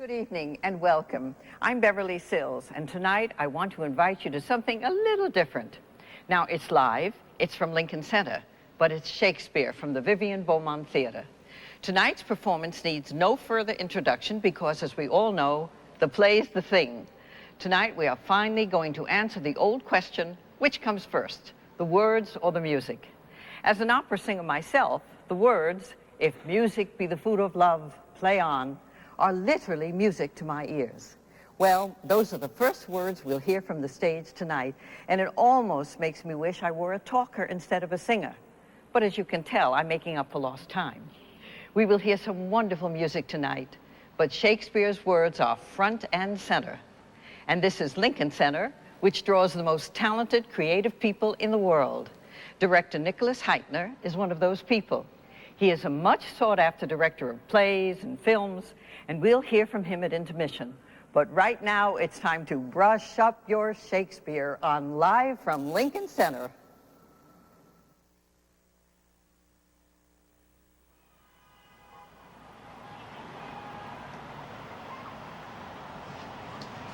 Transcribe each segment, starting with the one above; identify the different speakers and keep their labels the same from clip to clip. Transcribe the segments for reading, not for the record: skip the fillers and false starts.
Speaker 1: Good evening and welcome. I'm Beverly Sills, and tonight I want to invite you to something a little different. Now, it's live, it's from Lincoln Center, but it's Shakespeare from the Vivian Beaumont Theater. Tonight's performance needs no further introduction because, as we all know, the play's the thing. Tonight we are finally going to answer the old question, which comes first, the words or the music? As an opera singer myself, the words, "If music be the food of love, play on," are literally music to my ears. Well, those are the first words we'll hear from the stage tonight, and it almost makes me wish I were a talker instead of a singer. But as you can tell, I'm making up for lost time. We will hear some wonderful music tonight, but Shakespeare's words are front and center. And this is Lincoln Center, which draws the most talented, creative people in the world. Director Nicholas Hytner is one of those people. He is a much sought-after director of plays and films, and we'll hear from him at Intermission. But right now, it's time to brush up your Shakespeare on Live from Lincoln Center.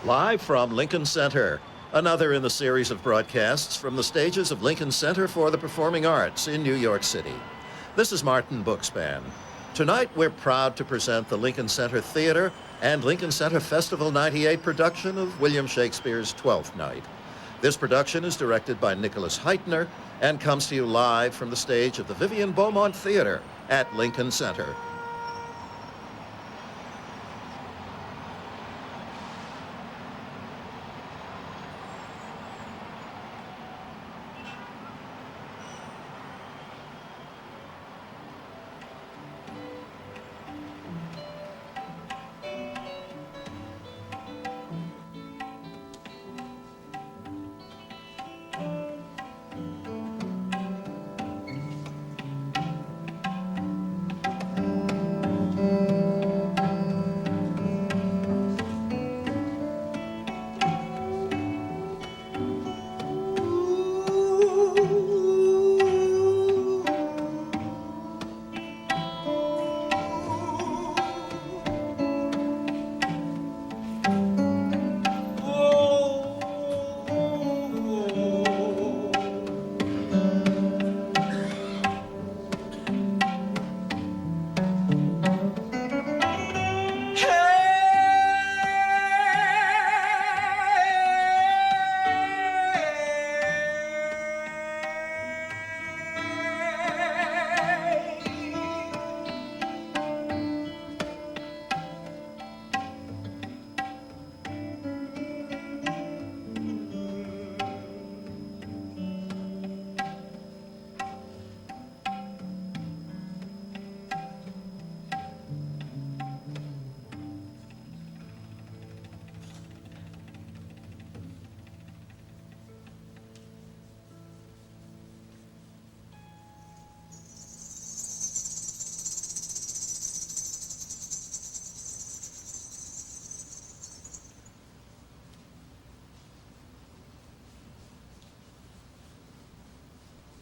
Speaker 2: Live from Lincoln Center, another in the series of broadcasts from the stages of Lincoln Center for the Performing Arts in New York City. This is Martin Bookspan. Tonight, we're proud to present the Lincoln Center Theater and Lincoln Center Festival 98 production of William Shakespeare's Twelfth Night. This production is directed by Nicholas Hytner and comes to you live from the stage of the Vivian Beaumont Theater at Lincoln Center.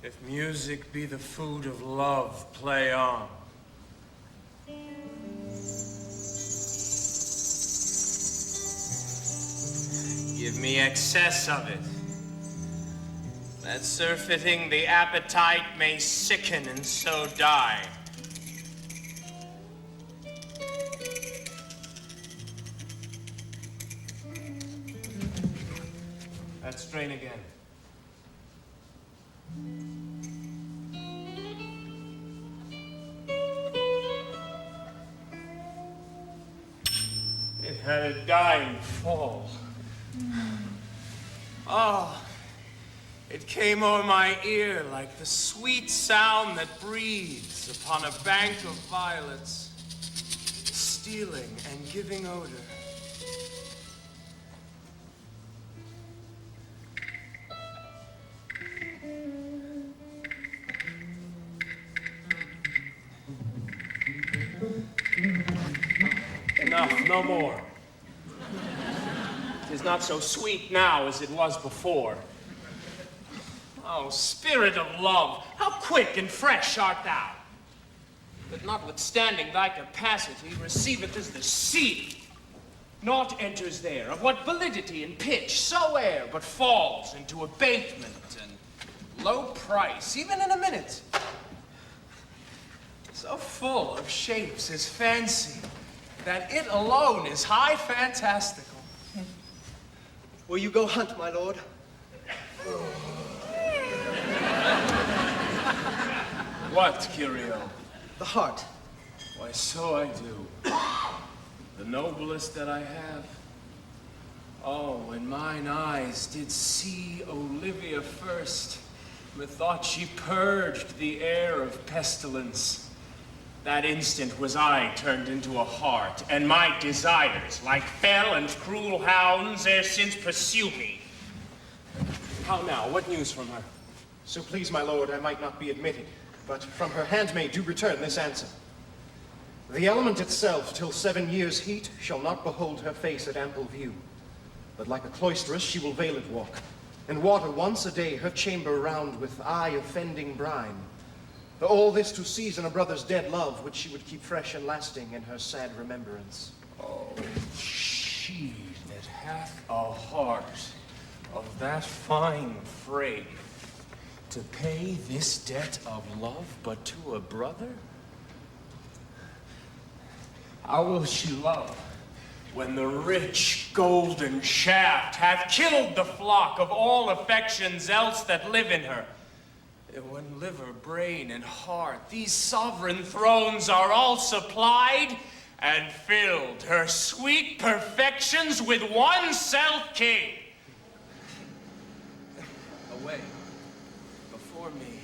Speaker 3: If music be the food of love, play on. Give me excess of it, that surfeiting the appetite may sicken and so die. That strain again. It had a dying fall. Oh, it came o'er my ear like the sweet sound that breathes upon a bank of violets, stealing and giving odor. Enough, no more. It is not so sweet now as it was before. Oh, spirit of love, how quick and fresh art thou, that notwithstanding thy capacity, receiveth as the seed Naught enters there of what validity and pitch soe'er, but falls into abatement and low price, even in a minute. So full of shapes is fancy, that it alone is high fantastical.
Speaker 4: Will you go hunt, my lord?
Speaker 3: What, Curio?
Speaker 4: The heart.
Speaker 3: Why, so I do. The noblest that I have. Oh, when mine eyes did see Olivia first, methought she purged the air of pestilence. That instant was I turned into a hart, and my desires, like fell and cruel hounds, ere since pursue me. How now? What news from her?
Speaker 5: So please, my lord, I might not be admitted, but from her handmaid do return this answer. The element itself, till 7 years' heat, shall not behold her face at ample view. But like a cloisteress, she will veiled walk, and water once a day her chamber round with eye-offending brine. All this to season a brother's dead love, which she would keep fresh and lasting in her sad remembrance.
Speaker 3: Oh, she that hath a heart of that fine frame, to pay this debt of love but to a brother? How will she love when the rich golden shaft hath killed the flock of all affections else that live in her? And when liver, brain, and heart, these sovereign thrones are all supplied and filled, her sweet perfections with one self-king. Away, before me,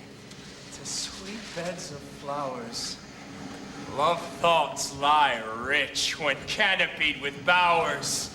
Speaker 3: to sweet beds of flowers. Love thoughts lie rich when canopied with bowers.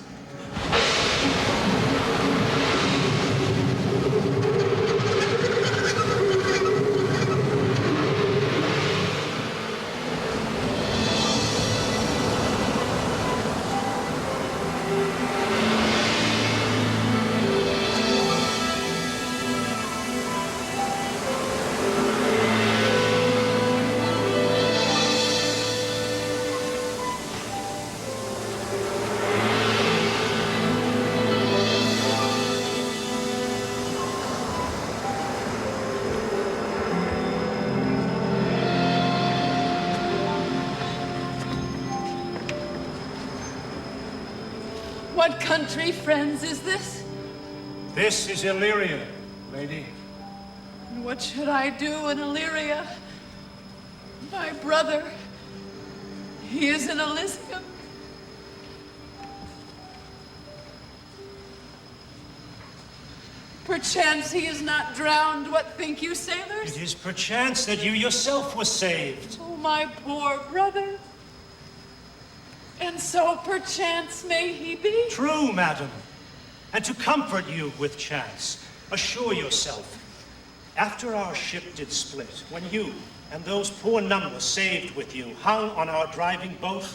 Speaker 6: What country, friends, is this?
Speaker 7: This is Illyria, lady.
Speaker 6: And what should I do in Illyria? My brother, he is in Elysium. Perchance he is not drowned. What think you, sailors?
Speaker 7: It is perchance that you yourself were saved.
Speaker 6: Oh, my poor brother. And so perchance may he be?
Speaker 7: True, madam. And to comfort you with chance, assure yourself, after our ship did split, when you and those poor numbers saved with you hung on our driving boat,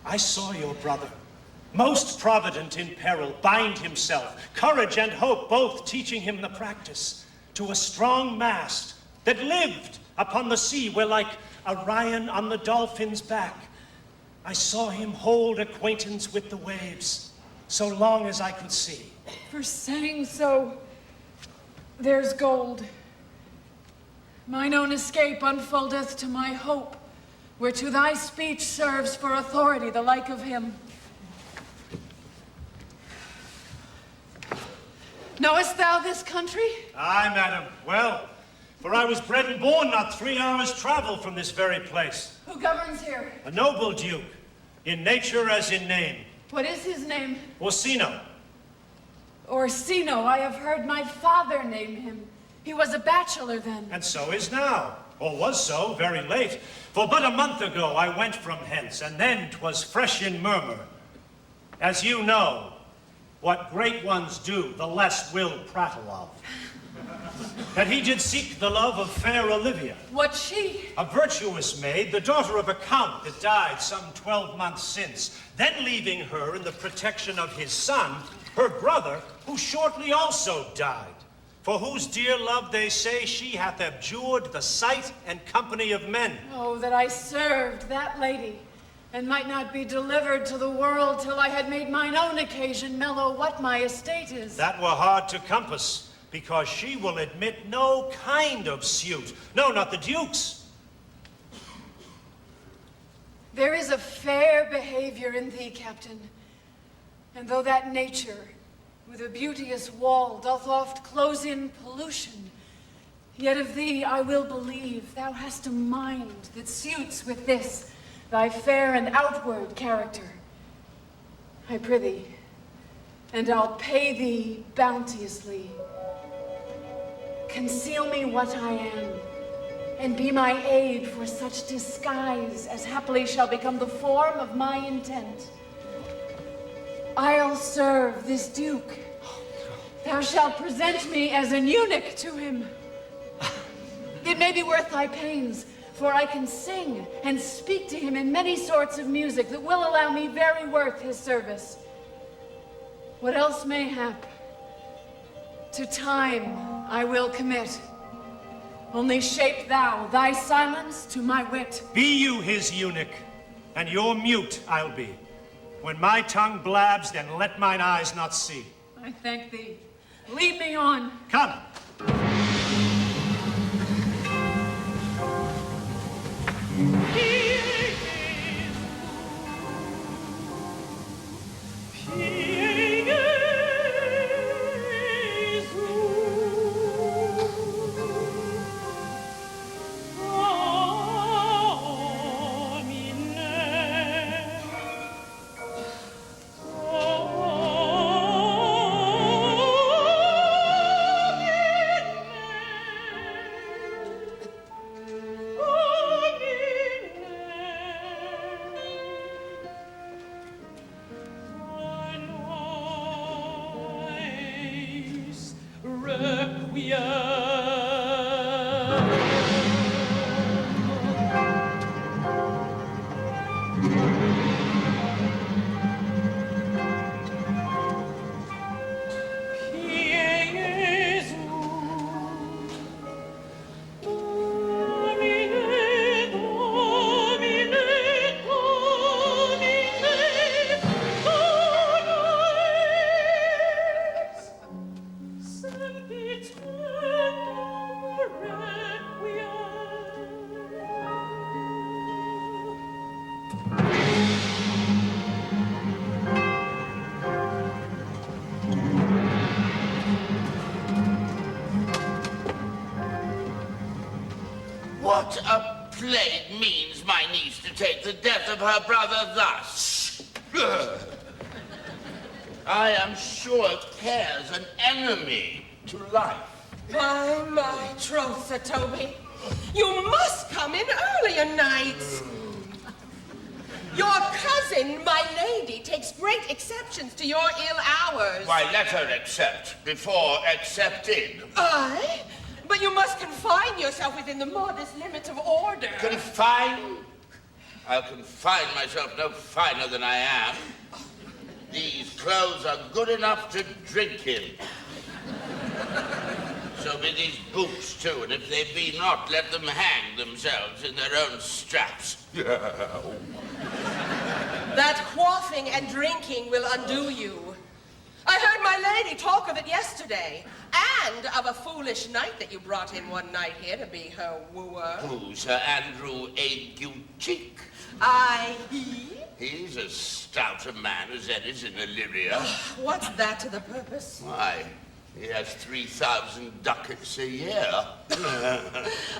Speaker 7: I saw your brother, most provident in peril, bind himself, courage and hope both teaching him the practice, to a strong mast that lived upon the sea where like Orion on the dolphin's back, I saw him hold acquaintance with the waves, so long as I could see.
Speaker 6: For saying so, there's gold. Mine own escape unfoldeth to my hope, whereto thy speech serves for authority the like of him. Knowest thou this country?
Speaker 7: Aye, madam, well, for I was bred and born not 3 hours' travel from this very place.
Speaker 6: Who governs here?
Speaker 7: A noble duke, in nature as in name.
Speaker 6: What is his name?
Speaker 7: Orsino.
Speaker 6: Orsino, I have heard my father name him. He was a bachelor then.
Speaker 7: And so is now, or was so, very late. For but a month ago I went from hence, and then 'twas fresh in murmur. As you know, what great ones do, the less will prattle of. That he did seek the love of fair Olivia.
Speaker 6: What she?
Speaker 7: A virtuous maid, the daughter of a count that died some 12 months since, then leaving her in the protection of his son, her brother, who shortly also died, for whose dear love they say she hath abjured the sight and company of men.
Speaker 6: Oh, that I served that lady, and might not be delivered to the world till I had made mine own occasion mellow what my estate is.
Speaker 7: That were hard to compass, because she will admit no kind of suit. No, not the Duke's.
Speaker 6: There is a fair behavior in thee, Captain, and though that nature with a beauteous wall doth oft close in pollution, yet of thee I will believe thou hast a mind that suits with this thy fair and outward character. I prithee, and I'll pay thee bounteously. Conceal me what I am, and be my aid for such disguise as happily shall become the form of my intent. I'll serve this Duke. Thou shalt present me as an eunuch to him. It may be worth thy pains, for I can sing and speak to him in many sorts of music that will allow me very worth his service. What else may hap, to time I will commit. Only shape thou thy silence to my wit.
Speaker 7: Be you his eunuch, and your mute I'll be. When my tongue blabs, then let mine eyes not see.
Speaker 6: I thank thee. Lead me on.
Speaker 7: Come.
Speaker 8: What a plague means my niece to take the death of her brother thus? I am sure Care's an enemy to life.
Speaker 9: My troth, Sir Toby. You must come in earlier nights. Your cousin, my lady, takes great exceptions to your ill hours.
Speaker 8: Why, let her accept before accepted.
Speaker 9: Aye? But you must confine yourself within the modest limits of order.
Speaker 8: Confine? I'll confine myself no finer than I am. These clothes are good enough to drink in. So be these boots, too, and if they be not, let them hang themselves in their own straps.
Speaker 9: That quaffing and drinking will undo you. I heard my lady talk of it yesterday, and of a foolish knight that you brought in one night here to be her wooer.
Speaker 8: Who, Sir Andrew Ague-Cheek?
Speaker 9: Aye, he?
Speaker 8: He's as stout a man as any in Illyria.
Speaker 9: What's that to the purpose?
Speaker 8: Why, he has 3,000 ducats a year.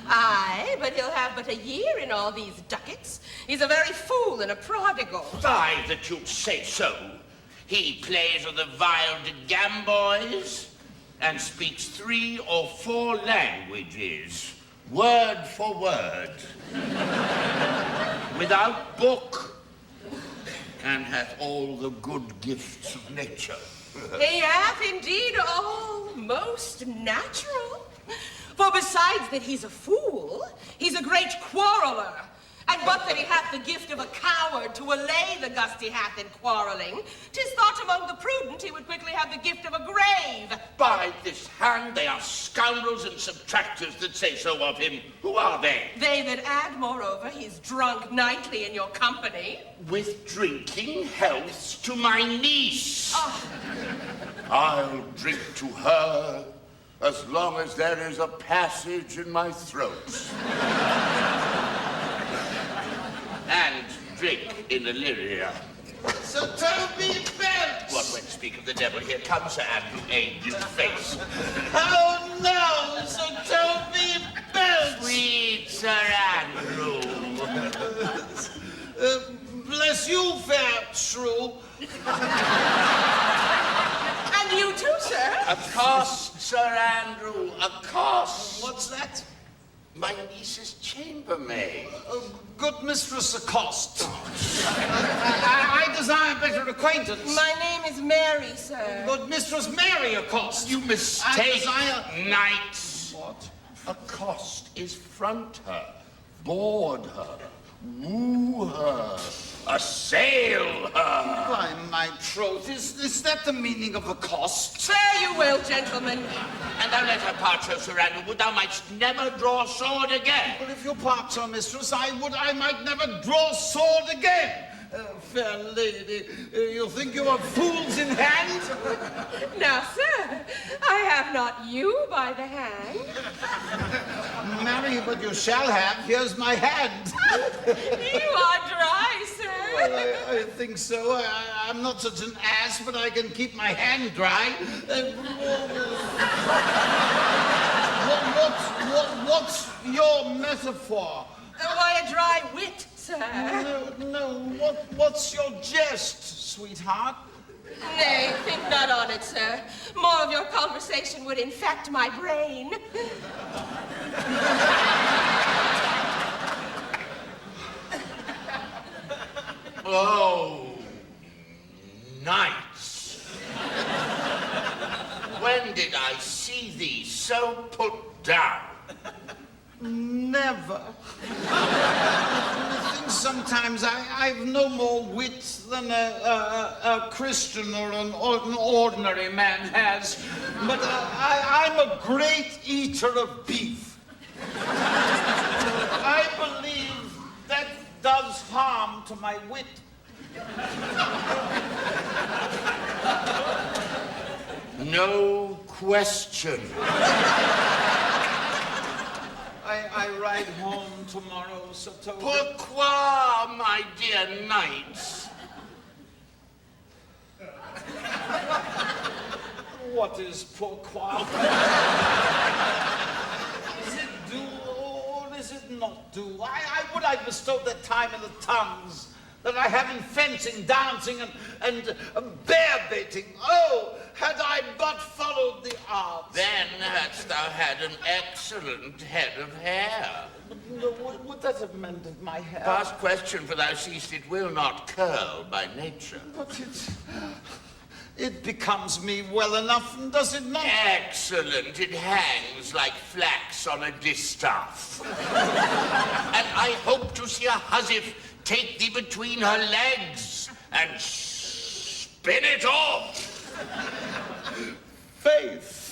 Speaker 9: Aye, but he'll have but a year in all these ducats. He's a very fool and a prodigal.
Speaker 8: Fie that you say so. He plays with the vile gamboys and speaks 3 or 4 languages, word for word, without book, and hath all the good gifts of nature.
Speaker 9: He hath indeed all most natural. For besides that he's a fool, he's a great quarreler. And but that he hath the gift of a coward to allay the gusty hath in quarreling. 'Tis thought among the prudent he would quickly have the gift of a grave.
Speaker 8: By this hand, they are scoundrels and subtractors that say so of him. Who are they?
Speaker 9: They that add, moreover, he's drunk nightly in your company.
Speaker 8: With drinking healths to my niece.
Speaker 9: Oh.
Speaker 8: I'll drink to her as long as there is a passage in my throat. And drink in Illyria.
Speaker 10: Sir Toby Belch!
Speaker 8: What, when speak of the devil, here comes Sir Andrew, aged face.
Speaker 10: Oh no, Sir Toby Belch!
Speaker 8: Sweet Sir Andrew.
Speaker 10: Bless you, fair shrew.
Speaker 9: And you too, sir.
Speaker 8: Accost, Sir Andrew, accost.
Speaker 10: What's that?
Speaker 8: My niece's chambermaid.
Speaker 10: Good Mistress Accost. I desire better acquaintance.
Speaker 9: My name is Mary, sir.
Speaker 10: Good Mistress Mary Accost.
Speaker 8: You mistake,
Speaker 10: desire...
Speaker 8: knights.
Speaker 10: What?
Speaker 8: Accost is front her, board her, woo her, assail her.
Speaker 10: By my troth, is that the meaning of accost?
Speaker 9: Fare you well, gentlemen.
Speaker 8: And thou let her part so, Sir Andrew, would thou mightst never draw sword again.
Speaker 10: Well, if you part so, mistress, I might never draw sword again. Fair lady, you think you are fools in hand?
Speaker 9: Now, sir, I have not you by the hand.
Speaker 10: Marry, but you shall have. Here's my hand.
Speaker 9: You are dry, sir.
Speaker 10: Well, I think so. I'm not such an ass, but I can keep my hand dry. What's your metaphor?
Speaker 9: Why, a dry wit, sir.
Speaker 10: No. What's your jest, sweetheart?
Speaker 9: Nay, think not on it, sir. More of your conversation would infect my brain.
Speaker 8: Oh, knights. When did I see thee so put down?
Speaker 10: Never. I think sometimes I've no more wit than a Christian or an ordinary man has. But I'm a great eater of beef. I believe that does harm to my wit.
Speaker 8: No question.
Speaker 10: I ride home tomorrow, Sir Toby.
Speaker 8: Pourquoi, my dear knights?
Speaker 10: What is pourquoi? Is it do or is it not do? Would I bestow that time in the tongues that I have in fencing, dancing, and bear baiting? Oh, had I but followed the arts.
Speaker 8: Then hadst thou had an excellent head of hair.
Speaker 10: Would that have mended my hair?
Speaker 8: Past question, for thou seest it will not curl by nature.
Speaker 10: But it becomes me well enough, does it not?
Speaker 8: Excellent. It hangs like flax on a distaff. And I hope to see a hussif take thee between her legs and spin it off.
Speaker 10: Faith.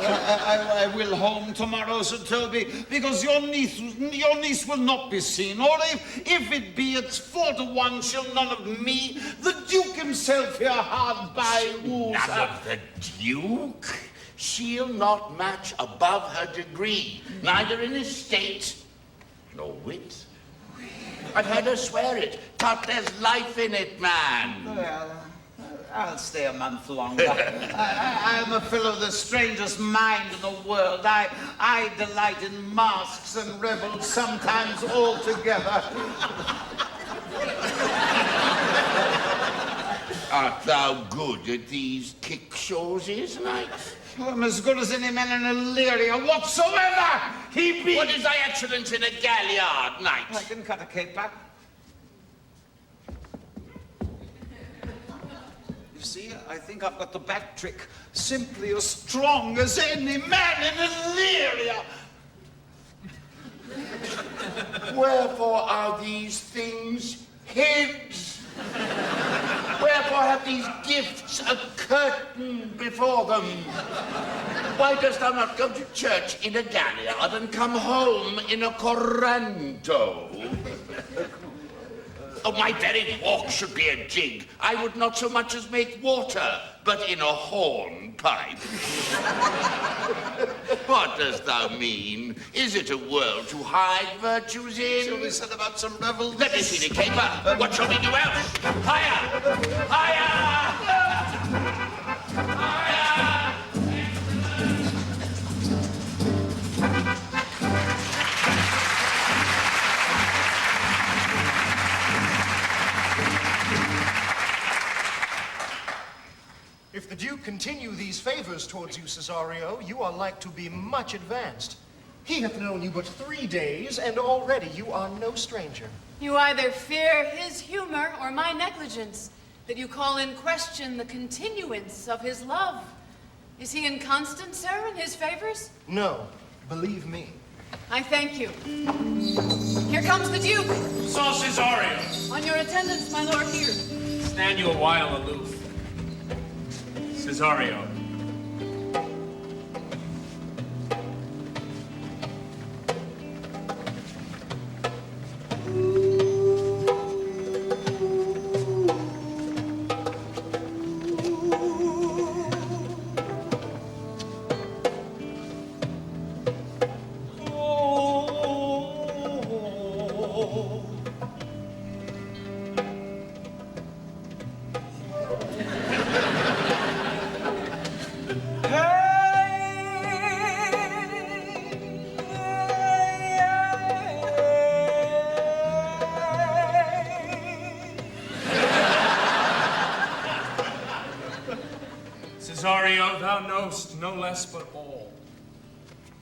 Speaker 10: I will home tomorrow, Sir Toby, because your niece will not be seen. Or if it be, it's 4-1 she'll none of me. The Duke himself here hard by woos
Speaker 8: None
Speaker 10: her.
Speaker 8: of the Duke? She'll not match above her degree, neither in estate nor wit. I've had her swear it, but there's life in it, man.
Speaker 10: Well, I'll stay a month longer. I'm a fellow of the strangest mind in the world. I delight in masks and revels, sometimes all together.
Speaker 8: Art thou good at these kickshawses, knight?
Speaker 10: I'm as good as any man in Illyria whatsoever he be.
Speaker 8: What is thy excellence in a galliard, knight?
Speaker 10: I can cut a caper. You see, I think I've got the back trick. Simply as strong as any man in Illyria.
Speaker 8: Wherefore are these things kings heads? Wherefore have these gifts a curtain before them? Why dost thou not go to church in a galliard and come home in a coranto? Oh, my very walk should be a jig. I would not so much as make water, but in a hornpipe. What dost thou mean? Is it a world to hide virtues in?
Speaker 10: Shall we set about some revels?
Speaker 8: Let me see the caper. What shall we do else? Higher! Higher! Higher!
Speaker 5: If the Duke continue these favors towards you, Cesario, you are like to be much advanced. He hath known you but 3 days, and already you are no stranger.
Speaker 6: You either fear his humor or my negligence, that you call in question the continuance of his love. Is he inconstant, sir, in his favors?
Speaker 5: No, believe me.
Speaker 6: I thank you. Here comes the Duke.
Speaker 3: Saw Cesario.
Speaker 6: On your attendance, my lord, here.
Speaker 3: Stand you a while aloof. Cesario. Cesario, thou knowst no less but all.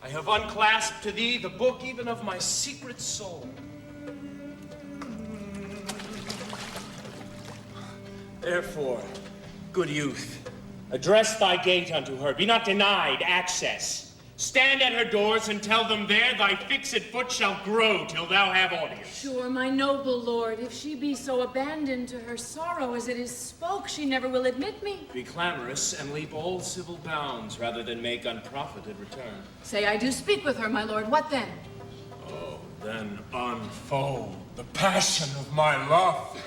Speaker 3: I have unclasped to thee the book even of my secret soul. Therefore, good youth, address thy gate unto her. Be not denied access. Stand at her doors and tell them there thy fixed foot shall grow till thou have audience.
Speaker 6: Sure, my noble lord, if she be so abandoned to her sorrow as it is spoke, she never will admit me.
Speaker 3: Be clamorous and leap all civil bounds rather than make unprofited return.
Speaker 6: Say I do speak with her, my lord, what then?
Speaker 3: Oh, then unfold the passion of my love.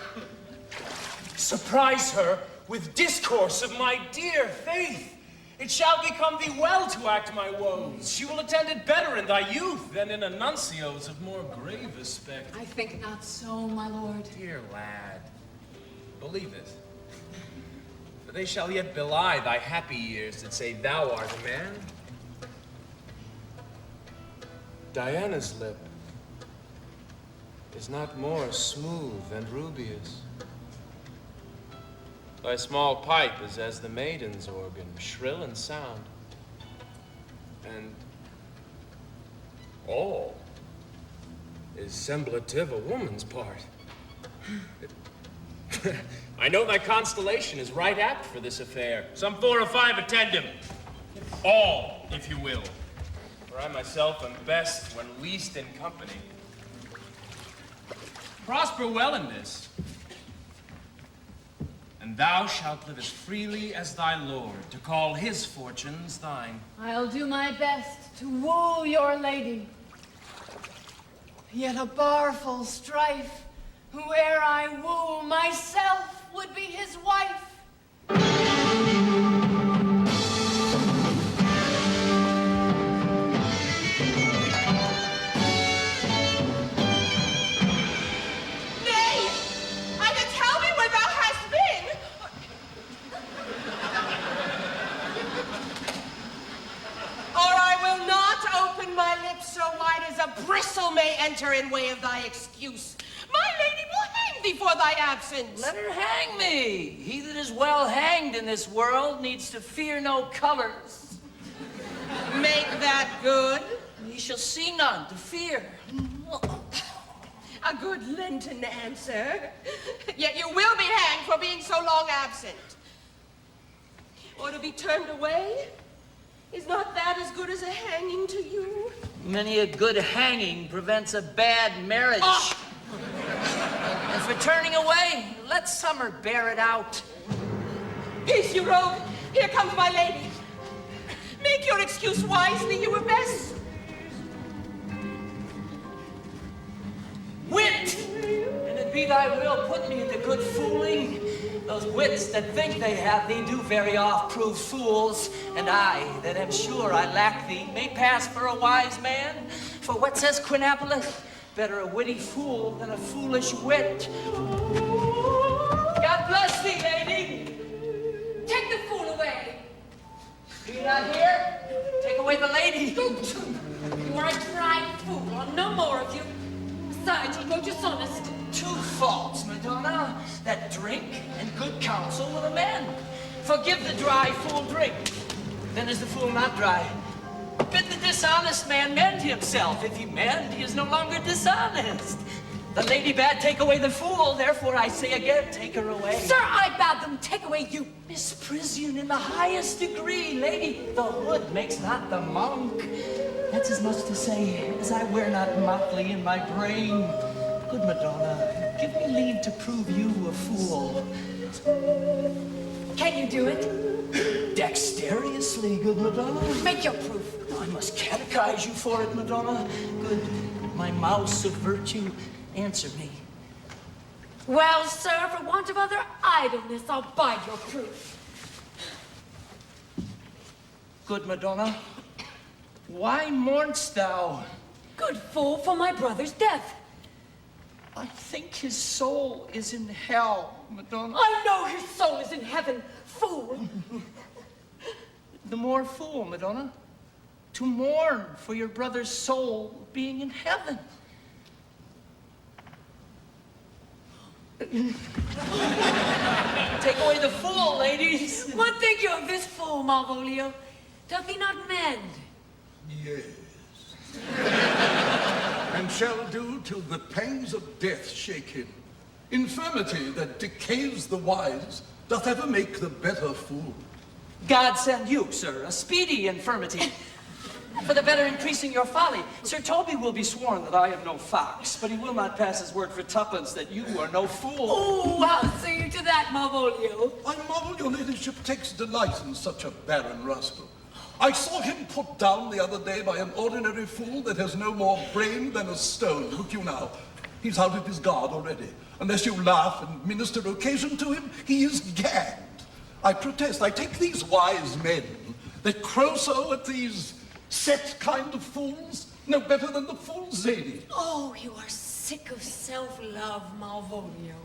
Speaker 3: Surprise her with discourse of my dear faith. It shall become thee well to act my woes. She will attend it better in thy youth than in a nuncio's of more grave aspect.
Speaker 6: I think not so, my lord.
Speaker 3: Dear lad, believe it. For they shall yet belie thy happy years that say thou art a man. Diana's lip is not more smooth and rubious. Thy small pipe is as the maiden's organ, shrill and sound. And all is semblative a woman's part. I know thy constellation is right apt for this affair. Some 4 or 5 attend him. All, if you will. For I myself am best when least in company. Prosper well in this. And thou shalt live as freely as thy lord, to call his fortunes thine.
Speaker 6: I'll do my best to woo your lady. Yet a barful strife, whoe'er I woo, myself would be his wife.
Speaker 9: Bristle may enter in way of thy excuse. My lady will hang thee for thy absence.
Speaker 11: Let her hang me. He that is well hanged in this world needs to fear no colors.
Speaker 9: Make that good.
Speaker 11: He shall see none to fear.
Speaker 9: A good Lenten answer. Yet you will be hanged for being so long absent. Or to be turned away? Is not that as good as a hanging to you?
Speaker 11: Many a good hanging prevents a bad marriage.
Speaker 9: Oh.
Speaker 11: And for turning away. Let summer bear it out.
Speaker 9: Peace, you rogue. Here comes my lady. Make your excuse wisely, you were best.
Speaker 11: Wit! And it be thy will, put me into good fooling. Those wits that think they have thee do very oft prove fools, and I, that am sure I lack thee, may pass for a wise man. For what says Quinapolus? Better a witty fool than a foolish wit. God bless thee, lady.
Speaker 6: Take the fool away.
Speaker 11: Be you not here? Take away the lady.
Speaker 6: You are a tried fool. I'll no more of you. Besides, you go dishonest.
Speaker 11: 2 faults, Madonna, that drink and good counsel will amend. Forgive the dry fool drink, then is the fool not dry. Bid the dishonest man mend himself. If he mend, he is no longer dishonest. The lady bade take away the fool, therefore I say again, take her away.
Speaker 6: Sir, I bade them take away you.
Speaker 11: Misprision in the highest degree. Lady, the hood makes not the monk. That's as much to say as I wear not motley in my brain. Good Madonna, give me leave to prove you a fool.
Speaker 6: Can you do it?
Speaker 11: Dexterously, good Madonna.
Speaker 6: Make your proof.
Speaker 11: I must catechize you for it, Madonna. Good, my mouse of virtue, answer me.
Speaker 6: Well, sir, for want of other idleness, I'll bide your proof.
Speaker 11: Good Madonna, why mourn'st thou?
Speaker 6: Good fool, for my brother's death.
Speaker 11: I think his soul is in hell, Madonna.
Speaker 6: I know his soul is in heaven, fool.
Speaker 11: The more fool, Madonna, to mourn for your brother's soul being in heaven. Take away the fool, ladies.
Speaker 6: What think you of this fool, Malvolio? Doth he not mend?
Speaker 12: Yes. And shall do till the pangs of death shake him. Infirmity that decays the wise doth ever make the better fool.
Speaker 11: God send you, sir, a speedy infirmity. For the better increasing your folly. Sir Toby will be sworn that I am no fox, but he will not pass his word for 2pence that you are no fool.
Speaker 6: Oh, how say you to that, Malvolio?
Speaker 12: I marvel your ladyship takes delight in such a barren rascal. I saw him put down the other day by an ordinary fool that has no more brain than a stone. Look you now, he's out of his guard already. Unless you laugh and minister occasion to him, he is gagged. I protest, I take these wise men that crow so at these set kind of fools, no better than the fool Zadie.
Speaker 6: Oh, you are sick of self-love, Malvolio,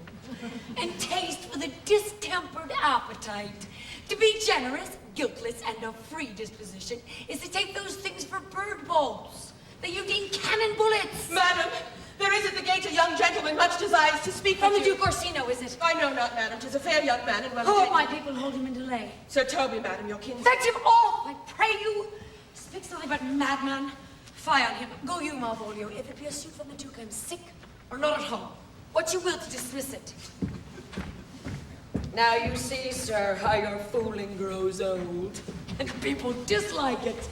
Speaker 6: and taste with a distempered appetite. To be generous, guiltless, and of free disposition is to take those things for bird balls that you deem cannon bullets.
Speaker 9: Madam, there is at the gate a young gentleman much desires to speak
Speaker 6: From
Speaker 9: with
Speaker 6: the
Speaker 9: you.
Speaker 6: Duke Orsino, is it?
Speaker 9: I know not, madam. 'Tis a fair young man and well
Speaker 6: Who of
Speaker 9: attended.
Speaker 6: my people hold him in delay?
Speaker 9: Sir Toby, madam, your kinsman.
Speaker 6: Fetch him off, I pray you. Speaks nothing but madman. Fie on him. Go you, Malvolio. If it be a suit from the Duke, I'm sick or not at home. What you will to dismiss it. Now you see, sir, how your fooling grows old, and people dislike it.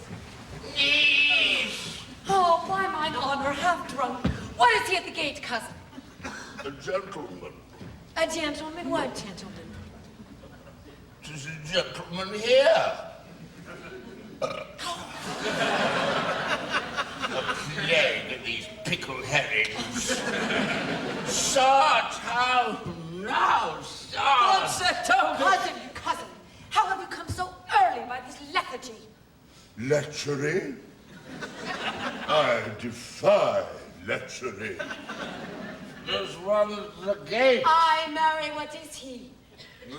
Speaker 6: Oh, by mine honor, half drunk. What is he at the gate, cousin?
Speaker 8: A gentleman.
Speaker 6: A gentleman? What gentleman?
Speaker 8: 'Tis a gentleman here. A plague of these pickled herrings. Sarge, how now, Sarge?
Speaker 11: Sir Toby.
Speaker 6: Cousin, how have you come so early by this lethargy?
Speaker 8: Lechery? I defy lechery. There's one at the gate.
Speaker 6: Aye, marry, what is he?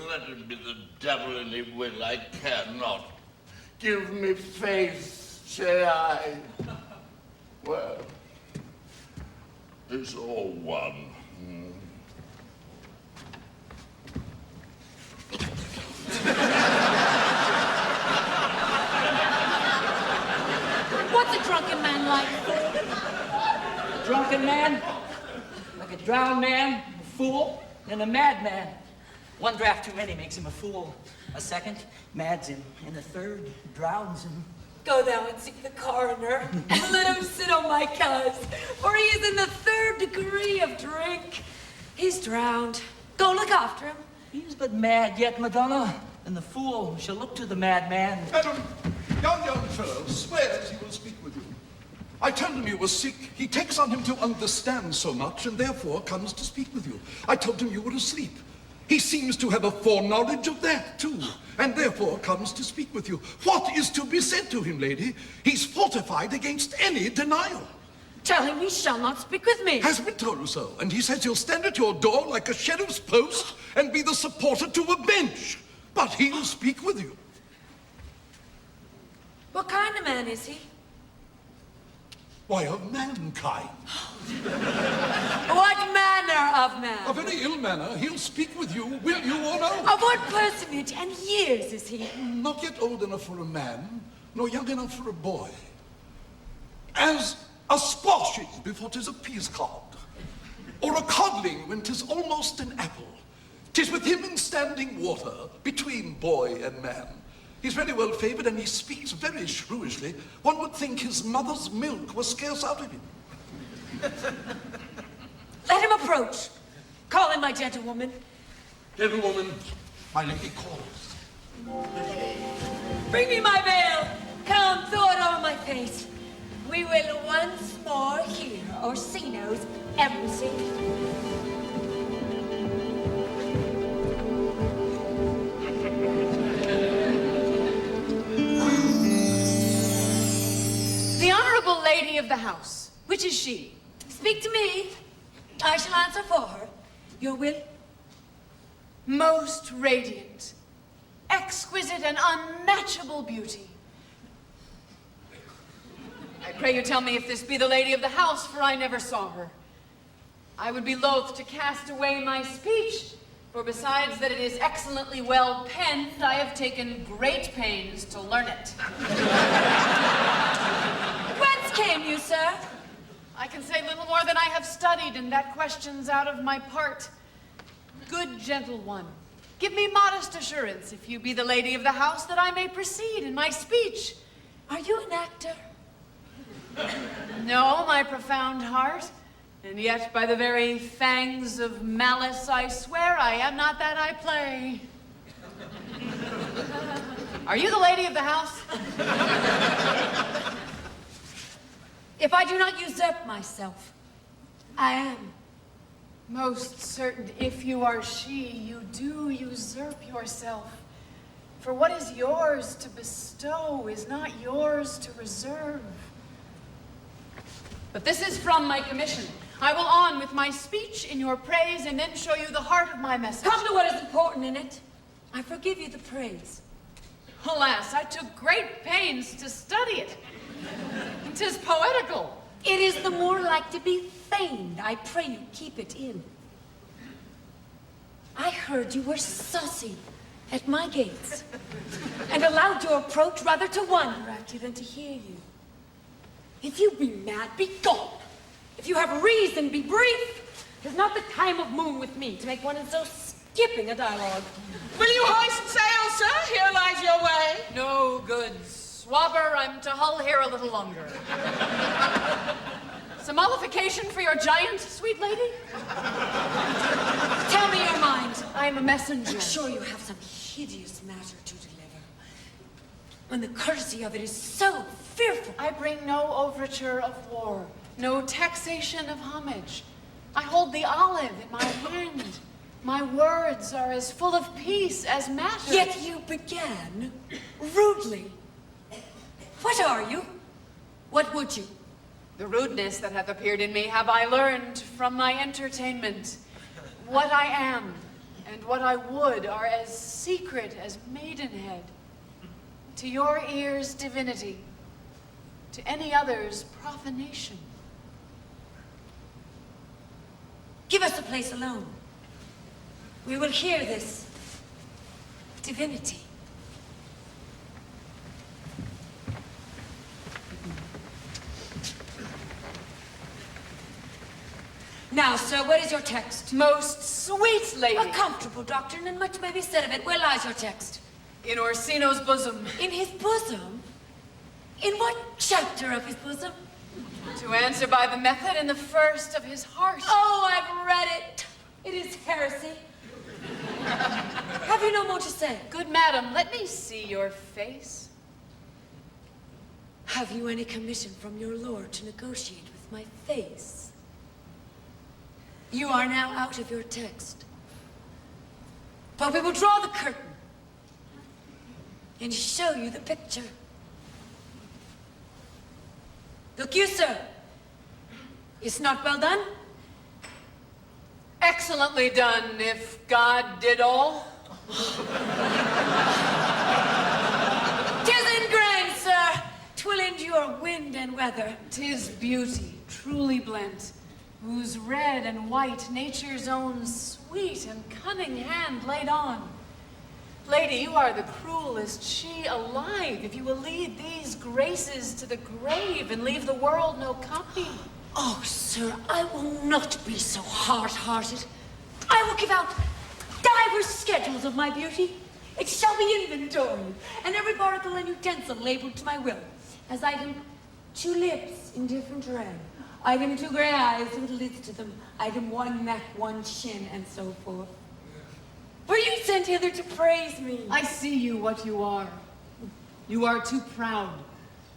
Speaker 8: Let him be the devil in him will, I care not. Give me faith, say I. Well, it's all one.
Speaker 6: What's a drunken man like?
Speaker 11: A drunken man, like a drowned man, a fool, and a madman. One draft too many makes him a fool. A second mads him, and a third drowns him.
Speaker 6: Go thou and seek the coroner, and let him sit on my cuz, for he is in the 3rd degree of drink.
Speaker 11: He's drowned. Go look after him.
Speaker 13: He's but mad yet, Madonna, and the fool shall look to the madman.
Speaker 12: Madam, young fellow swears he will speak with you. I told him you were sick. He takes on him to understand so much, and therefore comes to speak with you. I told him you were asleep. He seems to have a foreknowledge of that, too, and therefore comes to speak with you. What is to be said to him, lady? He's fortified against any denial.
Speaker 11: Tell him he shall not speak with me.
Speaker 12: Has been told so, and he says he'll stand at your door like a sheriff's post and be the supporter to a bench. But he'll speak with you.
Speaker 11: What kind of man is he?
Speaker 12: Why, of mankind.
Speaker 11: What manner of man?
Speaker 12: A very ill manner. He'll speak with you, will you or no?
Speaker 11: Of what personage and years is he?
Speaker 12: Not yet old enough for a man, nor young enough for a boy. As a splashing before 'tis a peas cod, or a codling when 'tis almost an apple. 'Tis with him in standing water, between boy and man. He's very well favored, and he speaks very shrewishly. One would think his mother's milk was scarce out of him.
Speaker 11: Let him approach. Call him my gentlewoman.
Speaker 12: Gentlewoman, my lady calls.
Speaker 11: Bring me my veil. Come, throw it over my face. We will once more hear Orsino's embassy.
Speaker 6: The honorable lady of the house. Which is she?
Speaker 11: Speak to me. I shall answer for her. Your will?
Speaker 6: Most radiant, exquisite and unmatchable beauty. I pray you tell me if this be the lady of the house, for I never saw her. I would be loath to cast away my speech, for besides that it is excellently well penned, I have taken great pains to learn it.
Speaker 11: Whence came you, sir?
Speaker 6: I can say little more than I have studied, and that question's out of my part. Good gentle one, give me modest assurance, if you be the lady of the house, that I may proceed in my speech.
Speaker 11: Are you an actor?
Speaker 6: No, my profound heart, and yet by the very fangs of malice I swear I am not that I play. Are you the lady of the house?
Speaker 11: If I do not usurp myself, I am.
Speaker 6: Most certain, if you are she, you do usurp yourself. For what is yours to bestow is not yours to reserve. But this is from my commission. I will on with my speech in your praise and then show you the heart of my message.
Speaker 11: Come to what is important in it. I forgive you the praise.
Speaker 6: Alas, I took great pains to study it. 'Tis poetical.
Speaker 11: It is the more like to be feigned. I pray you keep it in. I heard you were saucy at my gates, and allowed your approach rather to wonder at you than to hear you. If you be mad, be gone. If you have reason, be brief. 'Tis not the time of moon with me to make one in so skipping a dialogue.
Speaker 9: Will you hoist sail, sir? Here lies your way.
Speaker 6: No goods. Swabber, I'm to hull here a little longer. Some mollification for your giant, sweet lady?
Speaker 11: Tell me your mind.
Speaker 6: I am a messenger.
Speaker 11: I'm sure you have some hideous matter to deliver, when the courtesy of it is so fearful.
Speaker 6: I bring no overture of war, no taxation of homage. I hold the olive in my hand. My words are as full of peace as matter.
Speaker 11: Yet you began rudely. What are you? What would you?
Speaker 6: The rudeness that hath appeared in me have I learned from my entertainment. What I am and what I would are as secret as maidenhead. To your ears, divinity. To any other's, profanation.
Speaker 11: Give us a place alone. We will hear this divinity. Now, sir, what is your text?
Speaker 6: Most sweet lady.
Speaker 11: A comfortable doctrine, and much may be said of it. Where lies your text?
Speaker 6: In Orsino's bosom.
Speaker 11: In his bosom? In what chapter of his bosom?
Speaker 6: To answer by the method, in the first of his heart.
Speaker 11: Oh, I've read it.
Speaker 14: It is heresy. Have you no more to say?
Speaker 6: Good madam, let me see your face.
Speaker 14: Have you any commission from your lord to negotiate with my face? You are now out of your text. But we will draw the curtain and show you the picture. Look you, sir. Is not well done?
Speaker 6: Excellently done, if God did all.
Speaker 14: 'Tis in grain, sir. 'Twill endure wind and weather.
Speaker 6: 'Tis beauty, truly blent, whose red and white nature's own sweet and cunning hand laid on. Lady, you are the cruelest she alive, if you will lead these graces to the grave and leave the world no copy.
Speaker 14: Oh, sir, I will not be so hard-hearted. I will give out divers schedules of my beauty. It shall be inventoried, and every particle and utensil labeled to my will. As item 2 lips in different red, item 2 gray eyes with lids to them, item 1 neck, 1 chin, and so forth. Were you sent hither to praise me?
Speaker 6: I see you what you are. You are too proud.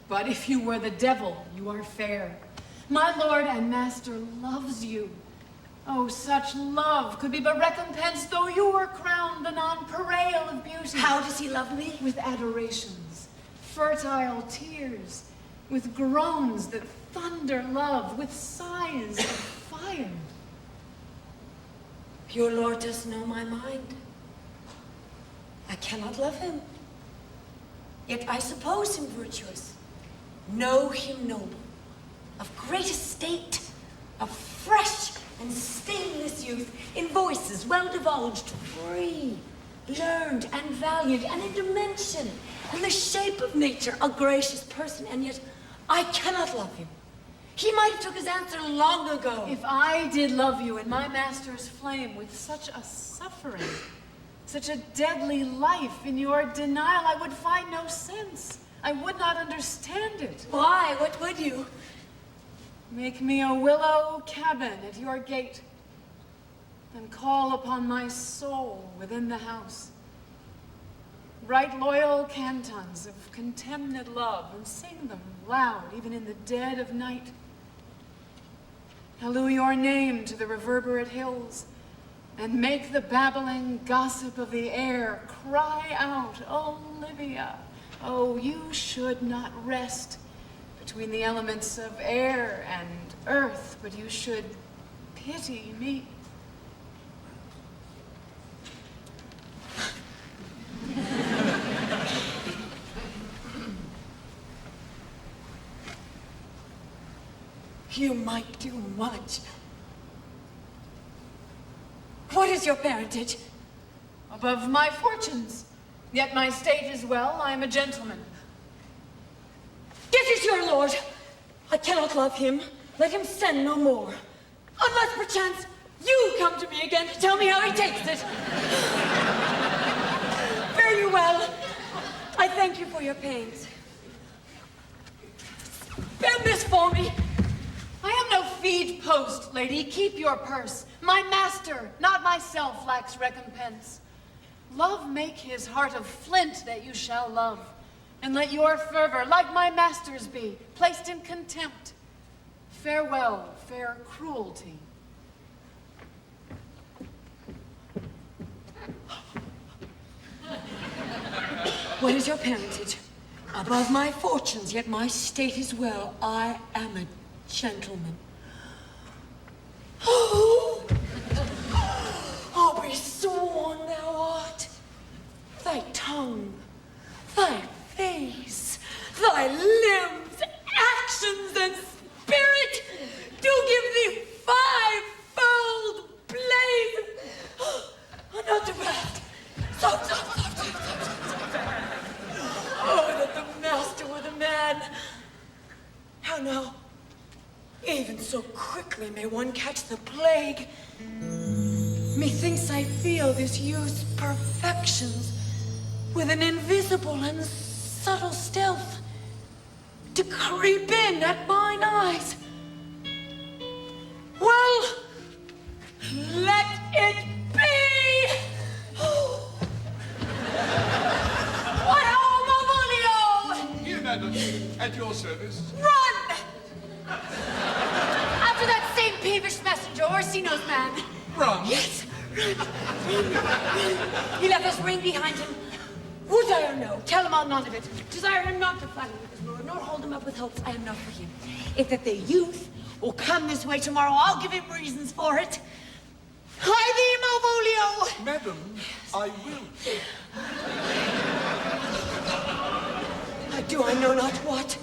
Speaker 6: But if you were the devil, you are fair. My lord and master loves you. Oh, such love could be but recompensed though you were crowned the nonpareil of beauty.
Speaker 14: How does he love me?
Speaker 6: With adorations, fertile tears, with groans that thunder love, with sighs of fire.
Speaker 14: Your lord does know my mind. I cannot love him. Yet I suppose him virtuous, know him noble, of great estate, of fresh and stainless youth, in voices well divulged, free, learned, and valiant, and in dimension, in the shape of nature, a gracious person, and yet I cannot love him. He might have took his answer long ago.
Speaker 6: If I did love you in my master's flame with such a suffering, such a deadly life in your denial, I would find no sense. I would not understand it.
Speaker 14: Why? What would you?
Speaker 6: Make me a willow cabin at your gate, and call upon my soul within the house. Write loyal cantons of contemned love, and sing them loud, even in the dead of night. Halloo your name to the reverberate hills, and make the babbling gossip of the air cry out, Olivia, oh, you should not rest between the elements of air and earth, but you should pity me.
Speaker 14: You might do much. What is your parentage?
Speaker 6: Above my fortunes, yet my state is well. I am a gentleman.
Speaker 14: It is your lord. I cannot love him. Let him send no more. Unless perchance you come to me again to tell me how he takes it. Fare you well. I thank you for your pains. Bend this for me.
Speaker 6: I am no feed post, lady. Keep your purse. My master, not myself, lacks recompense. Love make his heart of flint that you shall love, and let your fervor, like my master's be, placed in contempt. Farewell, fair cruelty.
Speaker 14: What is your parentage? Above my fortunes, yet my state is well. I am a gentleman. Oh, be sworn thou art. Thy tongue, thy face, thy limbs, actions, and spirit do give thee fivefold blaze. Not the rest. Stop. Oh, that the master were the man. How now? Even so quickly may one catch the plague. Methinks I feel this youth's perfections with an invisible and subtle stealth to creep in at mine eyes. Well, let it
Speaker 12: At your service.
Speaker 14: Run! After that same peevish messenger, Orsino's man.
Speaker 12: Run?
Speaker 14: Yes, run, run, run. He left his ring behind him. Would I or no? Tell him all none of it. Desire him not to flatter with his lord, nor hold him up with hopes I am not for him. If that the youth will come this way tomorrow, I'll give him reasons for it. Hie thee, Malvolio!
Speaker 12: Madam, I will.
Speaker 14: I do I know not what,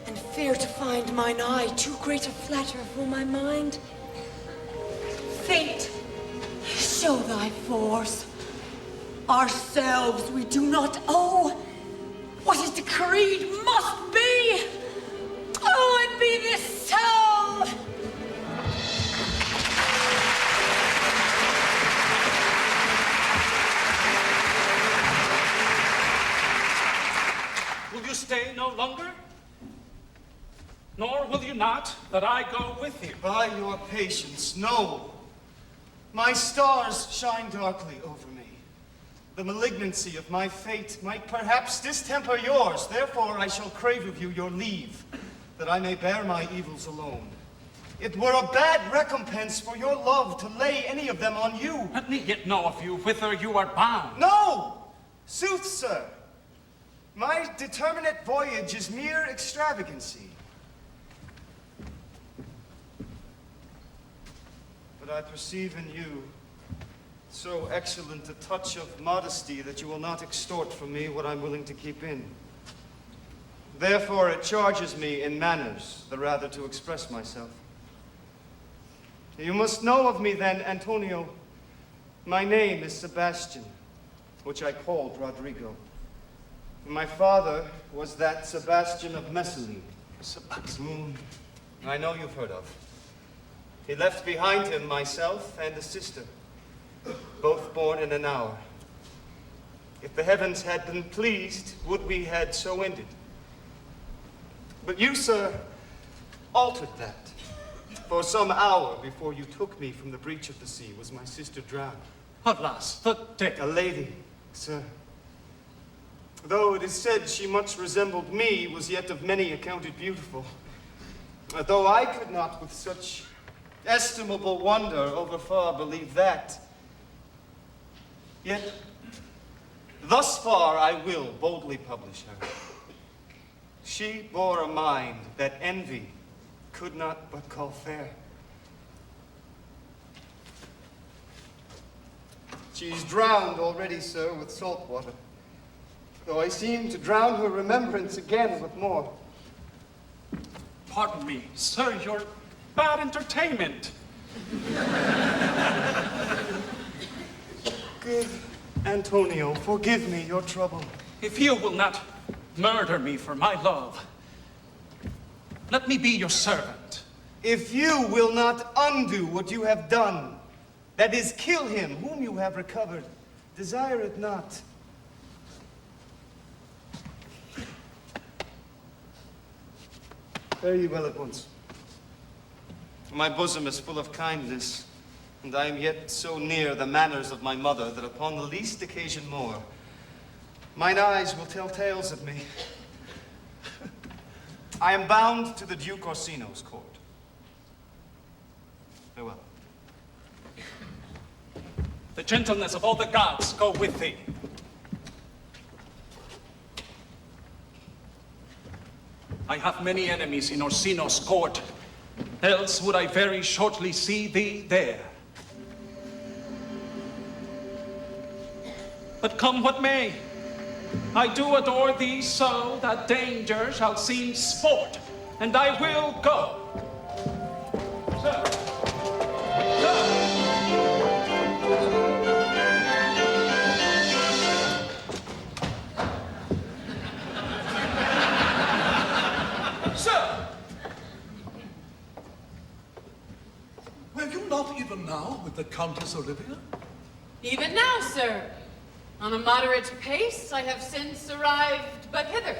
Speaker 14: and fear to find mine eye too great a flatterer for my mind. Fate, show thy force. Ourselves we do not owe. What is decreed must be. Oh, and be this so.
Speaker 15: Will you stay no longer? Nor will you not that I go with you?
Speaker 5: By your patience, no. My stars shine darkly over me. The malignancy of my fate might perhaps distemper yours. Therefore, I shall crave of you your leave, that I may bear my evils alone. It were a bad recompense for your love to lay any of them on you.
Speaker 15: Let me yet know of you whither you are bound.
Speaker 5: No! Sooth, sir. My determinate voyage is mere extravagancy. But I perceive in you so excellent a touch of modesty that you will not extort from me what I'm willing to keep in. Therefore it charges me in manners the rather to express myself. You must know of me then, Antonio, my name is Sebastian, which I called Rodrigo. My father was that Sebastian of Messaline. Sebastian? I know you've heard of. He left behind him myself and a sister, both born in an hour. If the heavens had been pleased, would we had so ended. But you, sir, altered that. For some hour before you took me from the breach of the sea was my sister drowned.
Speaker 15: Alas, the day.
Speaker 5: A lady, sir. Though it is said she much resembled me, was yet of many accounted beautiful. Though I could not with such estimable wonder over far believe that, yet thus far I will boldly publish her. She bore a mind that envy could not but call fair. She's drowned already, sir, with salt water, though I seem to drown her remembrance again with more.
Speaker 15: Pardon me, sir, your bad entertainment.
Speaker 5: Good Antonio, forgive me your trouble.
Speaker 15: If you will not murder me for my love, let me be your servant.
Speaker 5: If you will not undo what you have done, that is, kill him whom you have recovered, desire it not. Fare ye well at once. My bosom is full of kindness, and I am yet so near the manners of my mother that upon the least occasion more, mine eyes will tell tales of me. I am bound to the Duke Orsino's court. Farewell.
Speaker 15: The gentleness of all the gods go with thee. I have many enemies in Orsino's court, else would I very shortly see thee there. But come what may, I do adore thee so that danger shall seem sport, and I will go. Sir.
Speaker 12: Sir! Were you not even now with the Countess Olivia?
Speaker 6: Even now, sir. On a moderate pace, I have since arrived but hither.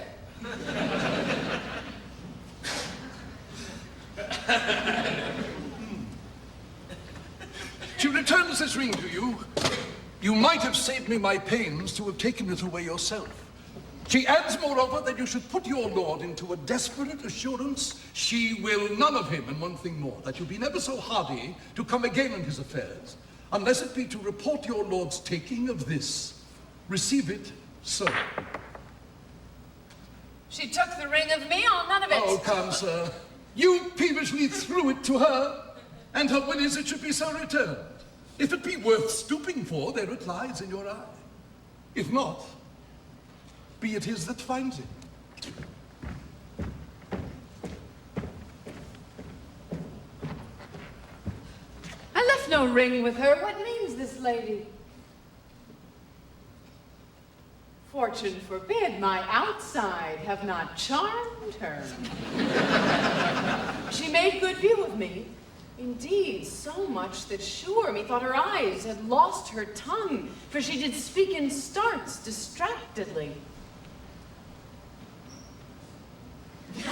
Speaker 12: She returns this ring to you. You might have saved me my pains to have taken it away yourself. She adds, moreover, that you should put your lord into a desperate assurance she will none of him, and one thing more, that you be never so hardy to come again in his affairs, unless it be to report your lord's taking of this. Receive it so.
Speaker 6: She took the ring of me, I'll none of it.
Speaker 12: Oh, come, sir. You peevishly threw it to her, and her will is it should be so returned. If it be worth stooping for, there it lies in your eye. If not, be it his that finds it.
Speaker 6: I left no ring with her. What means this lady? Fortune forbid my outside have not charmed her. She made good view of me. Indeed, so much that sure methought her eyes had lost her tongue, for she did speak in starts distractedly. She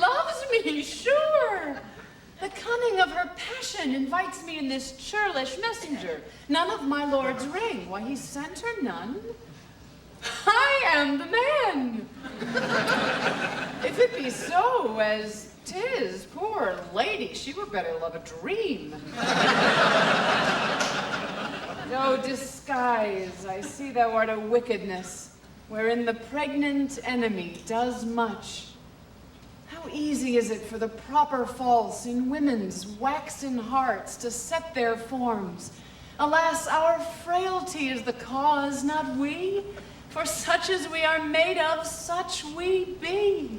Speaker 6: loves me, sure. The cunning of her passion invites me in this churlish messenger. None of my lord's ring. Why, he sent her none. I am the man. If it be so as 'tis, poor lady, she were better love a dream. No disguise, I see thou art a wickedness, wherein the pregnant enemy does much. How easy is it for the proper false in women's waxen hearts to set their forms. Alas, our frailty is the cause, not we. For such as we are made of, such we be.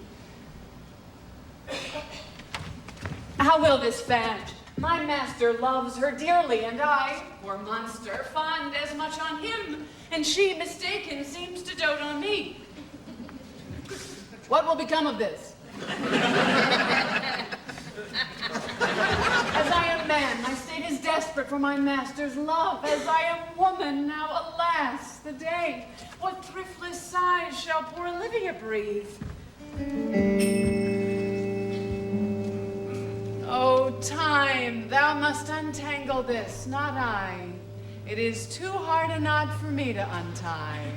Speaker 6: How will this fad? My master loves her dearly, and I, poor monster, fond as much on him, and she, mistaken, seems to dote on me. What will become of this? As I am man, my state is desperate for my master's love. As I am woman, now alas, the day. What thriftless sighs shall poor Olivia breathe? Oh, time, thou must untangle this, not I. It is too hard a knot for me to untie.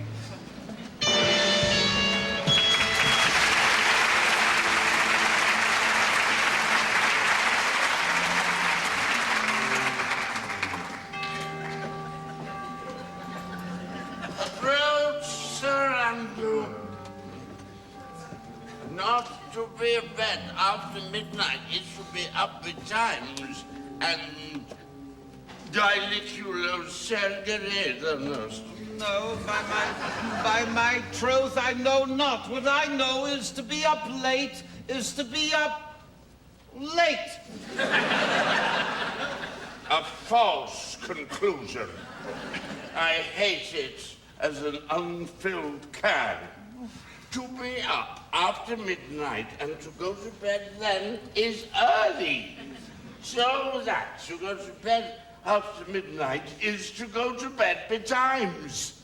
Speaker 8: Not to be abed after midnight, it should be up betimes, and diliculo sergeredanos.
Speaker 10: No, by my troth, I know not. What I know is to be up late, is to be up late.
Speaker 8: A false conclusion. I hate it as an unfilled can. To be up after midnight and to go to bed then is early. So that to go to bed after midnight is to go to bed betimes.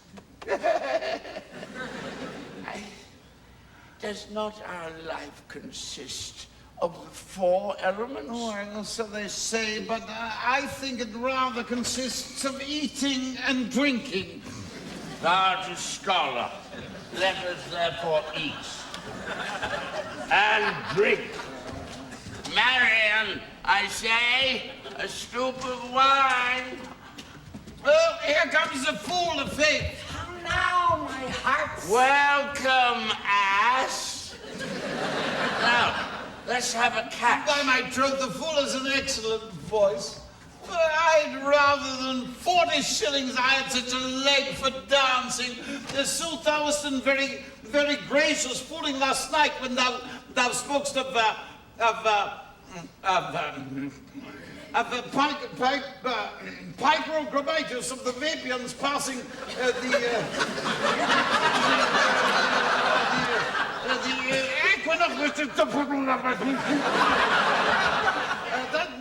Speaker 8: Does not our life consist of the 4 elements?
Speaker 10: Oh, well, so they say, but I think it rather consists of eating and drinking.
Speaker 8: Thou art a scholar. Let us therefore eat and drink. Marian, I say, a stoup of wine.
Speaker 10: Oh, here comes the fool of faith.
Speaker 11: How now, my heart?
Speaker 8: Welcome, ass. Now, let's have a catch.
Speaker 10: By my troth, the fool has an excellent voice. I'd rather than 40 shillings I had such a leg for dancing. Sooth, thou wast very, very gracious fooling last night when thou spokest of Picrogrammatus of the Vapians passing the equinox.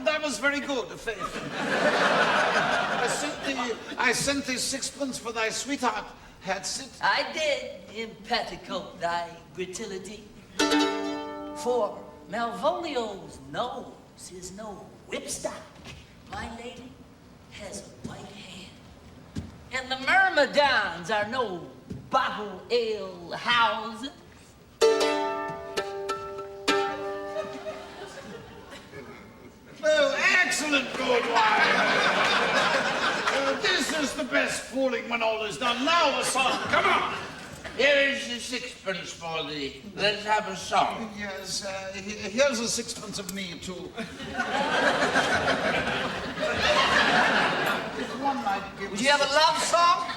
Speaker 10: That was very good, faith. I sent thee 6pence for thy sweetheart. Hadst it?
Speaker 11: I did in petticoat thy gratillity. For Malvolio's nose is no whipstock. My lady has a white hand. And the myrmidons are no bottle ale house.
Speaker 10: Oh, excellent good wine. This is the best fooling when all is done. Now a song, come on.
Speaker 8: Here is your sixpence for thee. Let's have a song.
Speaker 10: Yes, here's a sixpence of me, too. One might give
Speaker 11: Would you have a love song?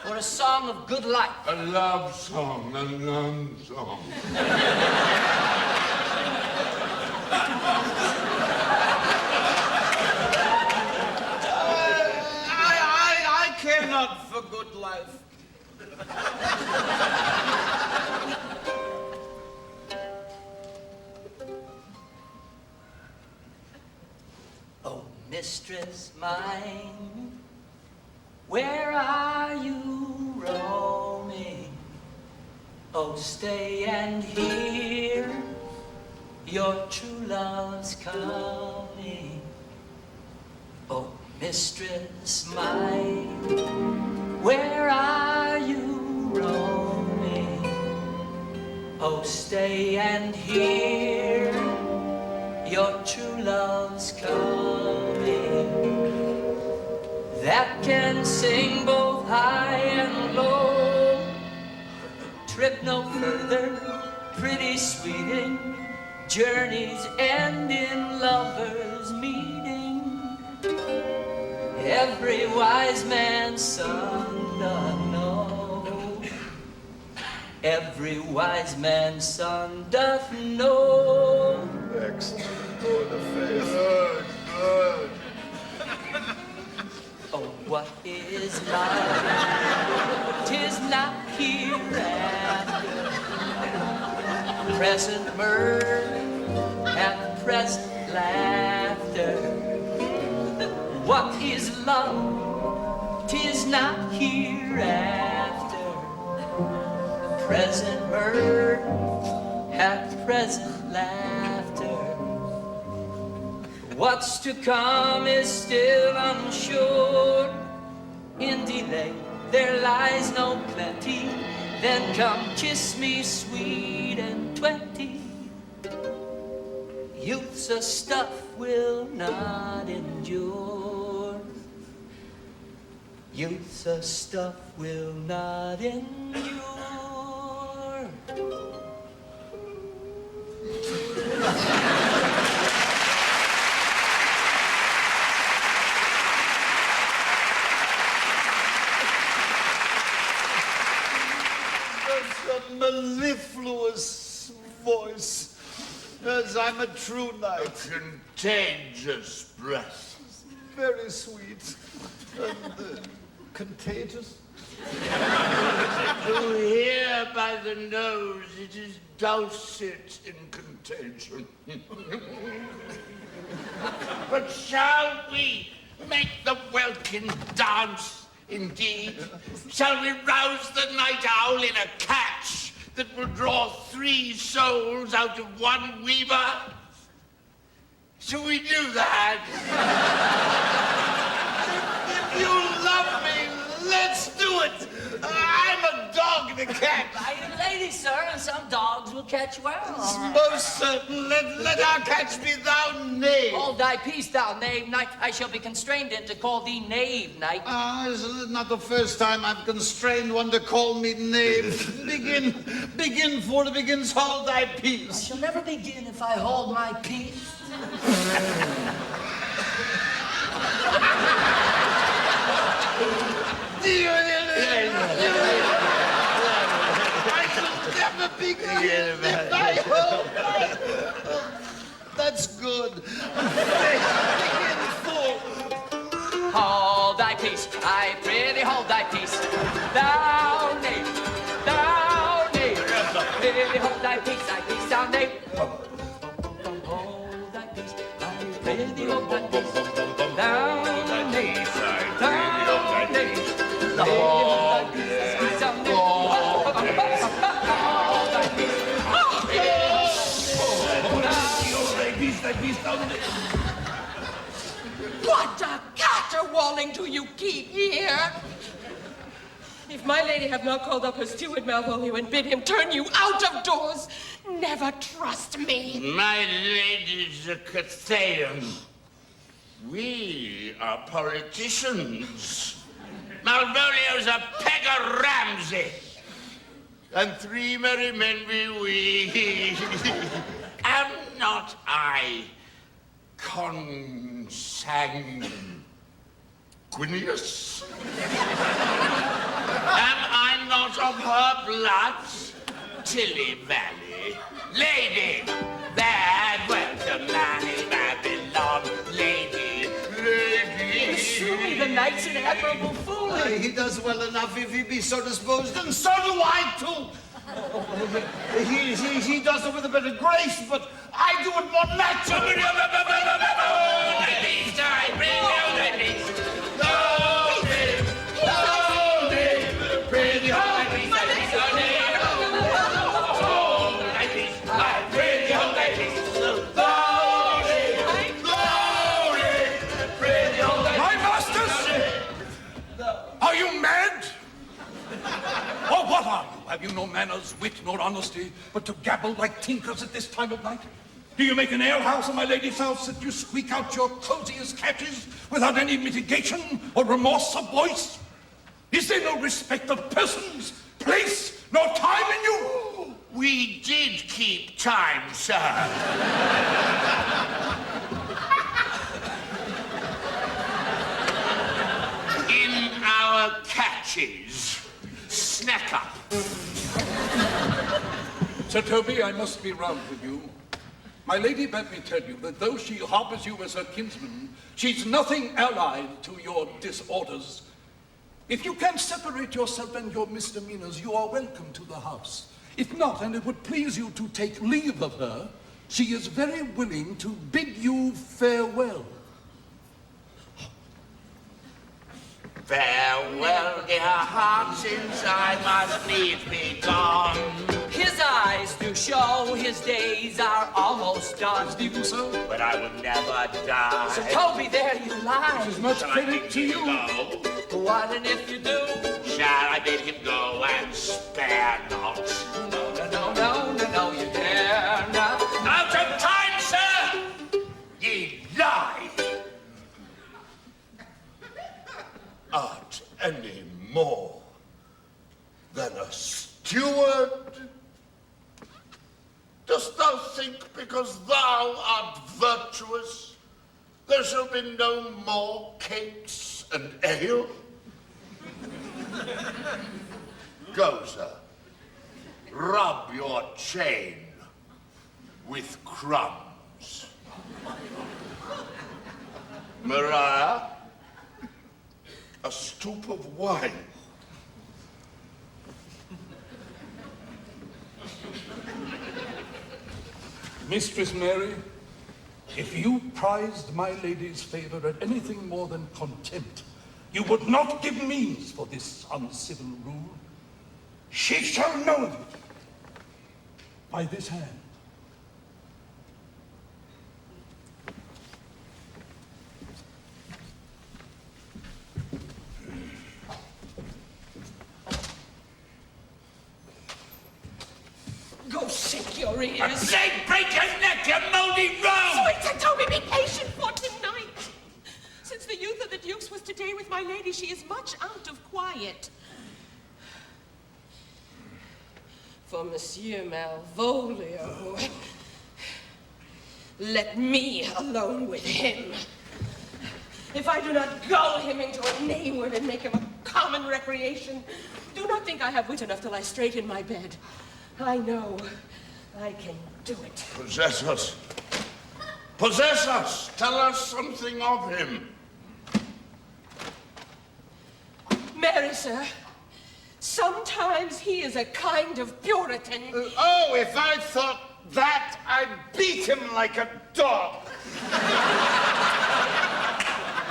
Speaker 11: Or a song of good life?
Speaker 8: A love song, a love song.
Speaker 10: I care not for good life.
Speaker 11: Oh, mistress mine, where are you roaming? Oh, stay and hear your true love's coming. Oh, mistress mine, where are you roaming? Oh, stay and hear your true love's coming. That can sing both high and low. Trip no further, pretty sweeting. Journeys end in lovers' meeting. Every wise man's son doth know. Every wise man's son doth know.
Speaker 10: Excellent. Good. Good.
Speaker 11: Oh, what is love? 'Tis not hereafter. Present mirth and present laughter. What is love? 'Tis not hereafter. Present mirth and present laughter. What's to come is still unsure. In delay there lies no plenty. Then come kiss me sweet and 20. Youth's a stuff will not endure. Youth's a stuff will not endure.
Speaker 10: Mellifluous voice, as I'm a true knight.
Speaker 8: A contagious breath.
Speaker 10: Very sweet. And contagious.
Speaker 8: To hear by the nose, it is dulcet in contagion. But shall we make the welkin dance? Indeed, shall we rouse the night owl in a catch that will draw 3 souls out of 1 weaver? Shall we do that?
Speaker 10: If you love me, let's do it. I'm a dog to catch.
Speaker 11: I am a lady, sir, and some dogs will catch well.
Speaker 10: Most certain. Let our catch be thou knave.
Speaker 11: Hold thy peace, thou knave knight. I shall be constrained in to call thee knave knight.
Speaker 10: Isn't it not the first time I've constrained one to call me knave? Begin, for it begins, hold thy peace.
Speaker 11: I shall never begin if I hold my peace.
Speaker 10: I shall never begin if I hold my... That's good. Begin, fool.
Speaker 11: Hold thy peace, I pray thee, hold thy peace. Thou knave, thou knave. Pray thee, hold thy peace, thou knave. Hold thy peace, I pray thee, hold thy peace. Thou knave, thou knave. Hold thy peace, thou knave. Hold thy peace.
Speaker 9: What a caterwauling do you keep here? If my lady have not called up her steward Malvolio and bid him turn you out of doors, never trust me.
Speaker 8: My lady's a Cathayan. We are politicians. Malvolio's a Pegger Ramsay. And 3 merry men we. Am not I consanguineous? Am I not of her blood? Tilly Valley. Lady, there dwelt a man in Babylon. Lady.
Speaker 11: Surely the knight's an admirable fool.
Speaker 10: He does well enough if he be so disposed, and so do I too. He does it with a bit of grace, but I do it more naturally.
Speaker 8: Ladies, I bring you ladies.
Speaker 12: What are you? Have you no manners, wit, nor honesty, but to gabble like tinkers at this time of night? Do you make an alehouse of my lady's house that you squeak out your coziest catches without any mitigation or remorse of voice? Is there no respect of persons, place, nor time in you?
Speaker 8: We did keep time, sir. In our catches. Snack up.
Speaker 12: Sir Toby, I must be round with you. My lady bade me tell you that though she harbours you as her kinsman, she's nothing allied to your disorders. If you can separate yourself and your misdemeanors, you are welcome to the house. If not, and it would please you to take leave of her, she is very willing to bid you farewell.
Speaker 8: Farewell, dear heart, since I must needs be gone.
Speaker 11: His eyes do show his days are almost done.
Speaker 12: Stephen, sir?
Speaker 8: But I will never die.
Speaker 11: So Toby, there you lie.
Speaker 12: As much credit to you.
Speaker 11: What and if you do?
Speaker 8: Shall I bid him go and spare not?
Speaker 11: No, you dare not.
Speaker 8: Out of time, sir! Ye lie! Art any more than a steward? Dost thou think because thou art virtuous, there shall be no more cakes and ale? Go, sir. Rub your chain with crumbs. Maria, a stoup of wine.
Speaker 12: Mistress Mary, if you prized my lady's favour at anything more than contempt, you would not give means for this uncivil rule. She shall know of it by this hand.
Speaker 9: Go shake your ears.
Speaker 8: I say break his neck, you moldy rogue!
Speaker 9: Sweet Sir Toby, be patient for tonight. Since the youth of the Dukes was today with my lady, she is much out of quiet. For Monsieur Malvolio, let me alone with him. If I do not gull him into a nayword and make him a common recreation, do not think I have wit enough to lie straight in my bed. I know I can do it.
Speaker 8: Possess us. Possess us. Tell us something of him.
Speaker 9: Mary, sir, sometimes he is a kind of Puritan.
Speaker 10: Oh, if I thought that, I'd beat him like a dog.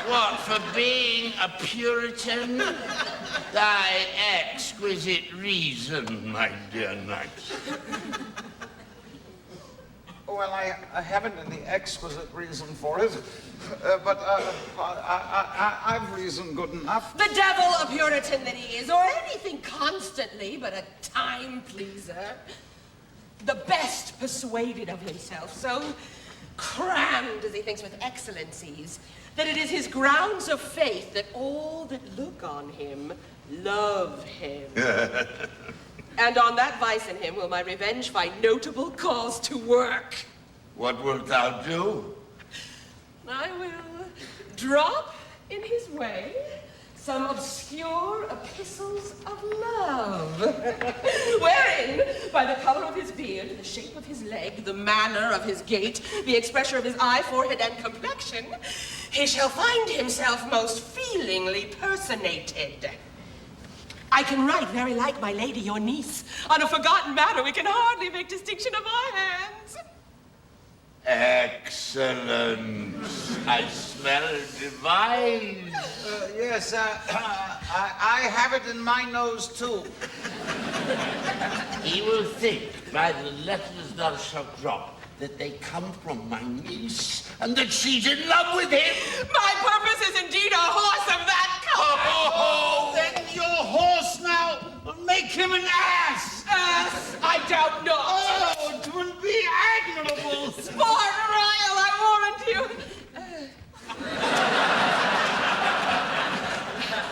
Speaker 8: What, for being a Puritan? Thy exquisite reason, my dear knight.
Speaker 10: Well, I haven't any exquisite reason for it, but I've reason good enough.
Speaker 9: The devil, a Puritan that he is, or anything constantly but a time pleaser. The best persuaded of himself, so crammed as he thinks with excellencies, that it is his grounds of faith that all that look on him love him. And on that vice in him will my revenge find notable cause to work.
Speaker 8: What wilt thou do?
Speaker 9: I will drop in his way some obscure epistles of love, wherein, by the color of his beard, the shape of his leg, the manner of his gait, the expression of his eye, forehead, and complexion, he shall find himself most feelingly personated. I can write very like my lady, your niece. On a forgotten matter, we can hardly make distinction of our hands.
Speaker 8: Excellent. I smell a device.
Speaker 10: Yes, I have it in my nose, too.
Speaker 8: He will think, by the letters thou shalt drop, that they come from my niece, and that she's in love with him.
Speaker 9: My purpose is indeed a horse of that color.
Speaker 10: Oh, then your horse now, make him an ass.
Speaker 9: Ass, I doubt not.
Speaker 10: Oh, 'twould be admirable.
Speaker 9: Sport royal, I warrant you.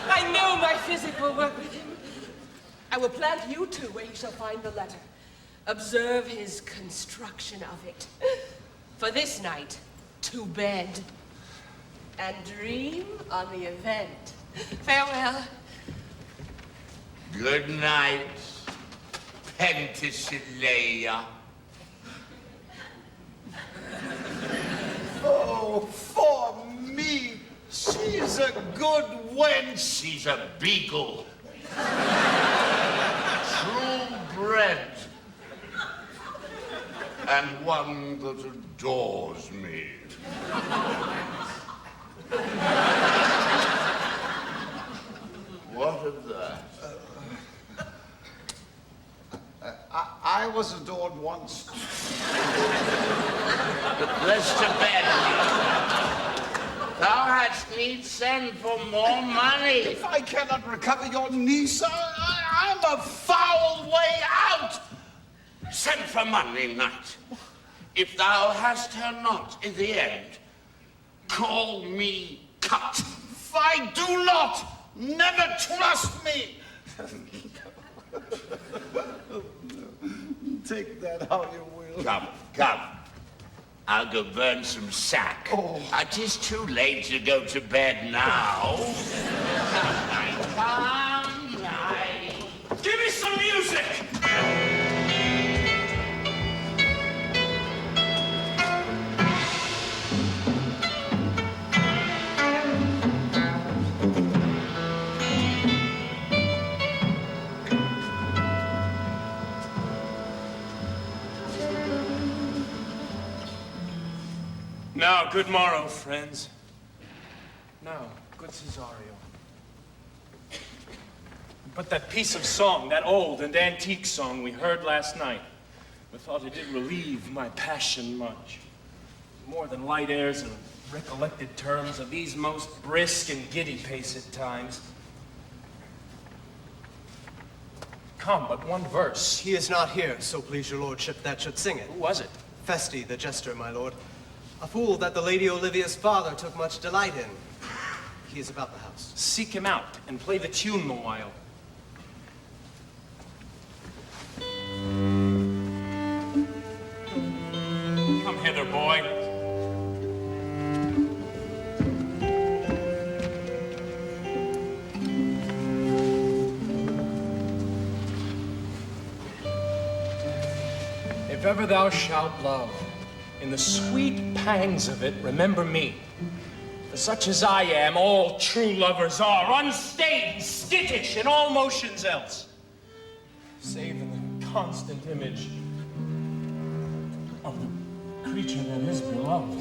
Speaker 9: I know my physic will work with him. I will plant you two where he shall find the letter. Observe his construction of it. For this night, to bed, and dream on the event. Farewell.
Speaker 8: Good night, Penthesilea.
Speaker 10: Oh, for me, she's a good wench.
Speaker 8: She's a beagle. True bred. And one that adores me. What of that?
Speaker 10: I was adored once.
Speaker 8: Let's to bed. Thou hadst need send for more money.
Speaker 10: If I cannot recover your niece, I'm a foul way out.
Speaker 8: Send for money, knight. If thou hast her not in the end, call me cut.
Speaker 10: If I do not, never trust me. Take that how you will.
Speaker 8: Come, come. I'll go burn some sack.
Speaker 10: Oh.
Speaker 8: It is too late to go to bed now. Come, night.
Speaker 15: Give me some music! Now, good morrow, friends. Now, good Cesario. But that piece of song, that old and antique song we heard last night, I thought it did relieve my passion much. More than light airs and recollected terms of these most brisk and giddy pace at times. Come, but one verse.
Speaker 4: He is not here, so please your lordship, that should sing it.
Speaker 15: Who was it?
Speaker 4: Feste, the jester, my lord. A fool that the Lady Olivia's father took much delight in. He is about the house.
Speaker 15: Seek him out and play the tune the while. Come hither, boy. If ever thou shalt love, in the sweet pangs of it, remember me. For such as I am, all true lovers are, unstained, skittish, in all motions else, save in the constant image of the creature that is beloved.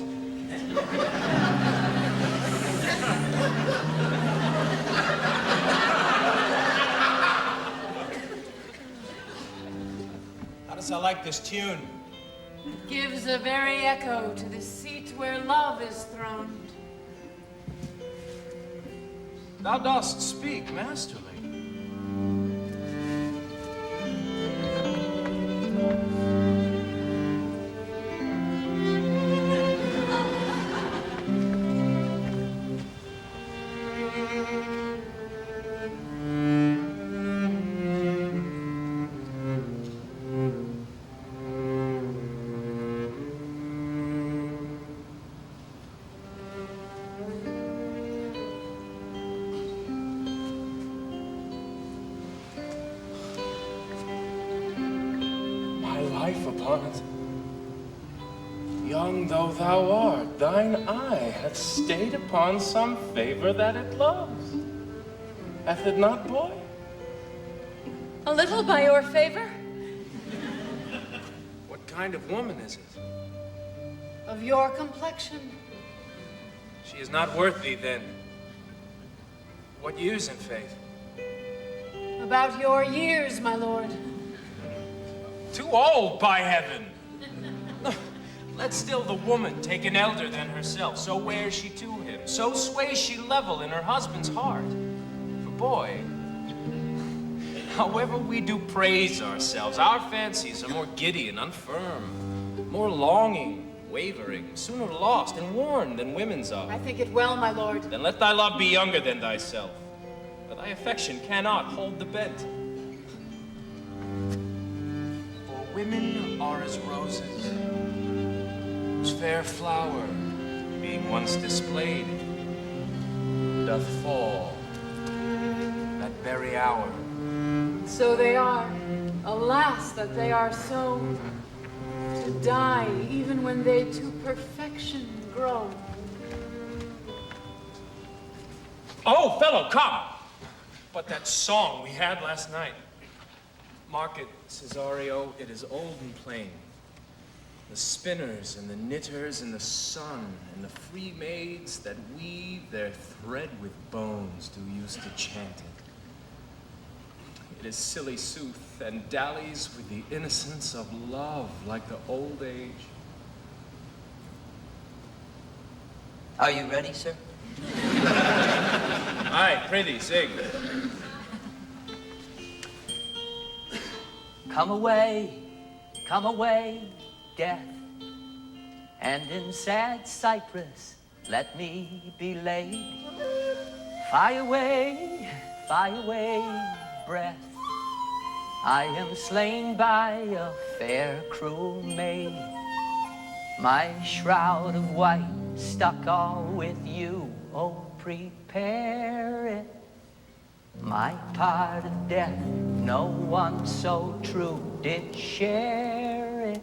Speaker 3: How does I like this tune?
Speaker 6: gives a very echo to the seat where love is throned.
Speaker 15: Thou dost speak masterly. Young though thou art, thine eye hath stayed upon some favor that it loves. Hath it not, boy?
Speaker 6: A little by your favor.
Speaker 15: What kind of woman is it?
Speaker 6: Of your complexion.
Speaker 15: She is not worth thee, then. What use in faith?
Speaker 6: About your years, my lord.
Speaker 15: Too old, by heaven! Let still the woman take an elder than herself, so wears she to him, so sways she level in her husband's heart. For boy, however we do praise ourselves, our fancies are more giddy and unfirm, more longing, wavering, sooner lost and worn than women's are.
Speaker 6: I think it well, my lord.
Speaker 15: Then let thy love be younger than thyself, for thy affection cannot hold the bent. For women are as roses, whose fair flower, being once displayed, doth fall that very hour.
Speaker 6: So they are. Alas, that they are so. To die even when they to perfection grow.
Speaker 15: Oh, fellow, come! But that song we had last night. Mark it, Cesario, it is old and plain. The spinners and the knitters and the sun and the free maids that weave their thread with bones do use to chant it. It is silly sooth and dallies with the innocence of love like the old age.
Speaker 13: Are you ready, sir?
Speaker 15: Aye, prithee, sing.
Speaker 13: Come away, death, and in sad cypress let me be laid. Fly away, breath, I am slain by a fair, cruel maid. My shroud of white stuck all with you, oh, prepare it. My part of death, no one so true did share it.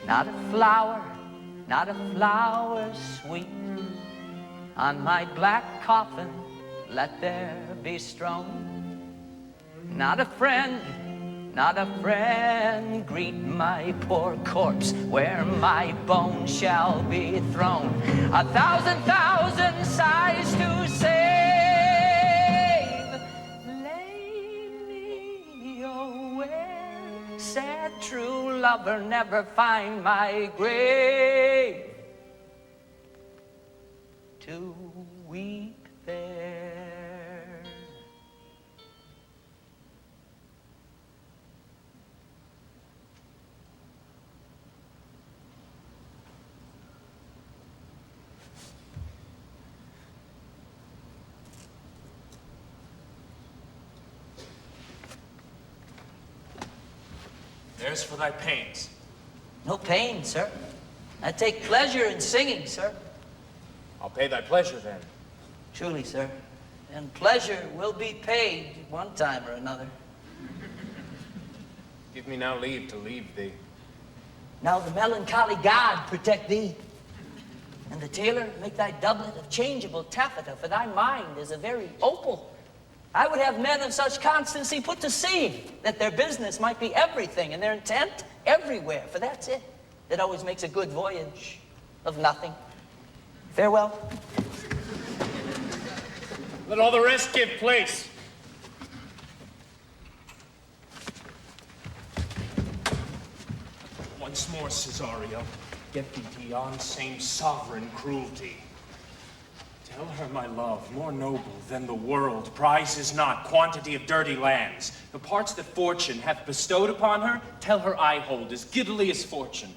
Speaker 13: Not a flower sweet, on my black coffin let there be strown. Not a friend, greet my poor corpse where my bones shall be thrown. 1,000 sighs to save. Lay me away, sad true lover, never find my grave to weep there.
Speaker 15: There's for thy pains.
Speaker 13: No pain, sir. I take pleasure in singing, sir.
Speaker 15: I'll pay thy pleasure then.
Speaker 13: Truly, sir. And pleasure will be paid one time or another.
Speaker 15: Give me now leave to leave thee.
Speaker 13: Now the melancholy God protect thee. And the tailor make thy doublet of changeable taffeta, for thy mind is a very opal. I would have men of such constancy put to sea, that their business might be everything, and their intent everywhere, for that's it that always makes a good voyage of nothing. Farewell.
Speaker 15: Let all the rest give place. more, Cesario. Get thee beyond same sovereign cruelty. Tell her my love, more noble than the world, prizes not quantity of dirty lands. The parts that fortune hath bestowed upon her, tell her I hold as giddily as fortune.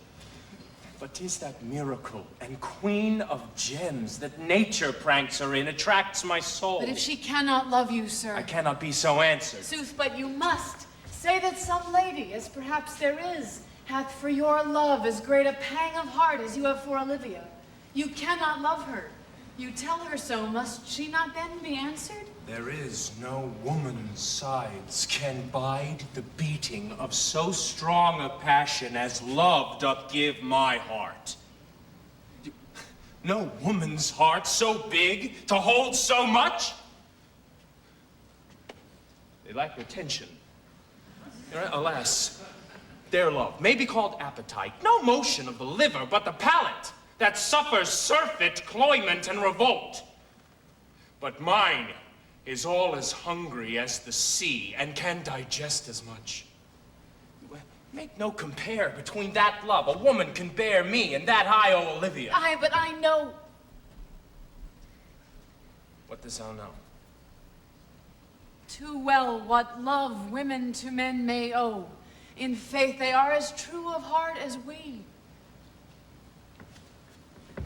Speaker 15: But 'tis that miracle and queen of gems that nature pranks her in, attracts my soul.
Speaker 6: But if she cannot love you, sir...
Speaker 15: I cannot be so answered.
Speaker 6: Sooth, but you must. Say that some lady, as perhaps there is, hath for your love as great a pang of heart as you have for Olivia. You cannot love her. You tell her so, must she not then be answered?
Speaker 15: There is no woman's sides can bide the beating of so strong a passion as love doth give my heart. No woman's heart so big to hold so much. They lack retention. Alas, their love may be called appetite, no motion of the liver, but the palate that suffers surfeit, cloyment, and revolt. But mine is all as hungry as the sea, and can digest as much. Make no compare between that love a woman can bear me and that I owe Olivia.
Speaker 6: Aye, but I know.
Speaker 15: What dost thou know?
Speaker 6: Too well what love women to men may owe. In faith, they are as true of heart as we.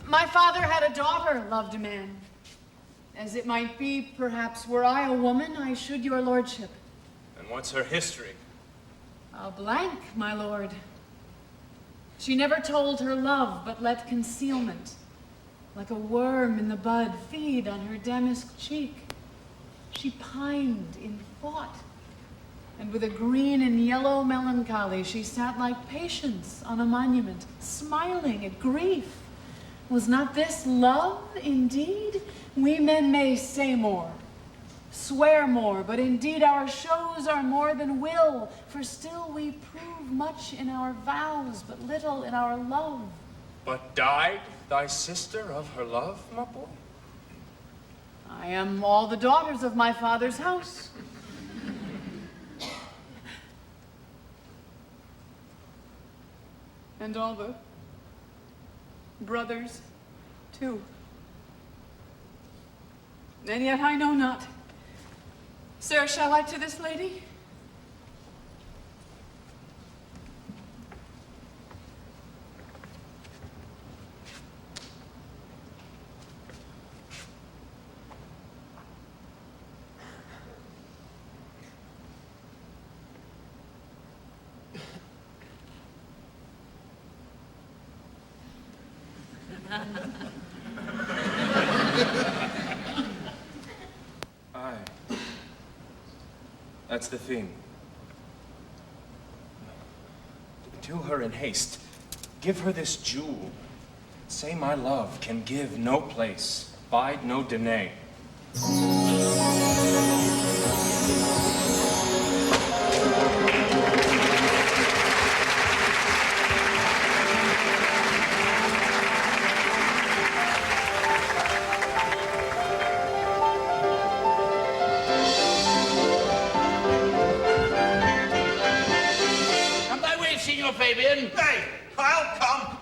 Speaker 6: My father had a daughter, loved a man. As it might be, perhaps, were I a woman, I should your lordship.
Speaker 15: And what's her history?
Speaker 6: A blank, my lord. She never told her love, but let concealment, like a worm in the bud, feed on her damask cheek. She pined in thought, and with a green and yellow melancholy, she sat like Patience on a monument, smiling at grief. Was not this love, indeed? We men may say more, swear more, but indeed our shows are more than will, for still we prove much in our vows, but little in our love.
Speaker 15: But died thy sister of her love, my boy?
Speaker 6: I am all the daughters of my father's house. And all the brothers, too. And yet I know not. Sir, shall I to this lady?
Speaker 15: Aye. That's the thing. Do her in haste. Give her this jewel. Say my love can give no place, bide no denay.
Speaker 8: Fabian.
Speaker 10: Nay, I'll come.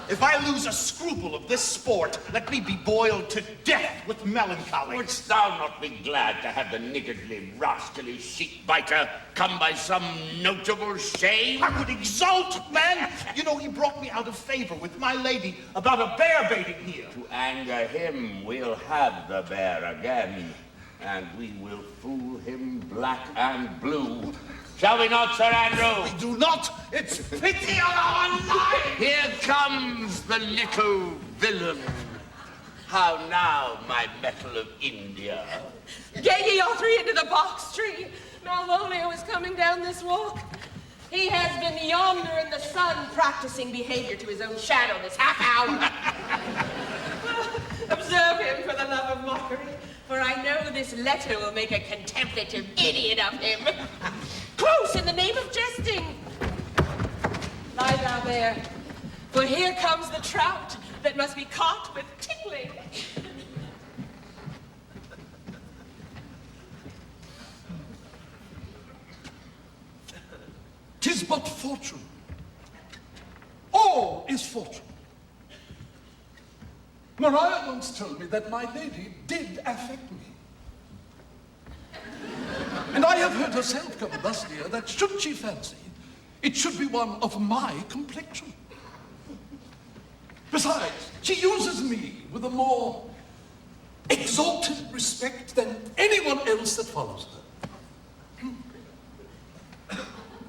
Speaker 10: If I lose a scruple of this sport, let me be boiled to death with melancholy.
Speaker 8: Wouldst thou not be glad to have the niggardly, rascally sheep-biter come by some notable shame?
Speaker 10: I would exult, man. You know, he brought me out of favor with my lady about a bear baiting here.
Speaker 8: To anger him, we'll have the bear again, and we will fool him black and blue. Shall we not, Sir Andrew?
Speaker 10: We do not. It's pity on our lives.
Speaker 8: Here comes the little villain. How now, my metal of India?
Speaker 9: Get ye all three into the box tree. Malvolio is coming down this walk. He has been yonder in the sun practicing behavior to his own shadow this half hour. Observe him for the love of mockery, for I know this letter will make a contemplative idiot of him. Close in the name of jesting. Lie thou there, for here comes the trout that must be caught with tickling.
Speaker 12: 'Tis but but fortune. All is fortune. Maria once told me that my lady did affect me. And I have heard her come thus near that should she fancy, it should be one of my complexion. Besides, she uses me with a more exalted respect than anyone else that follows her.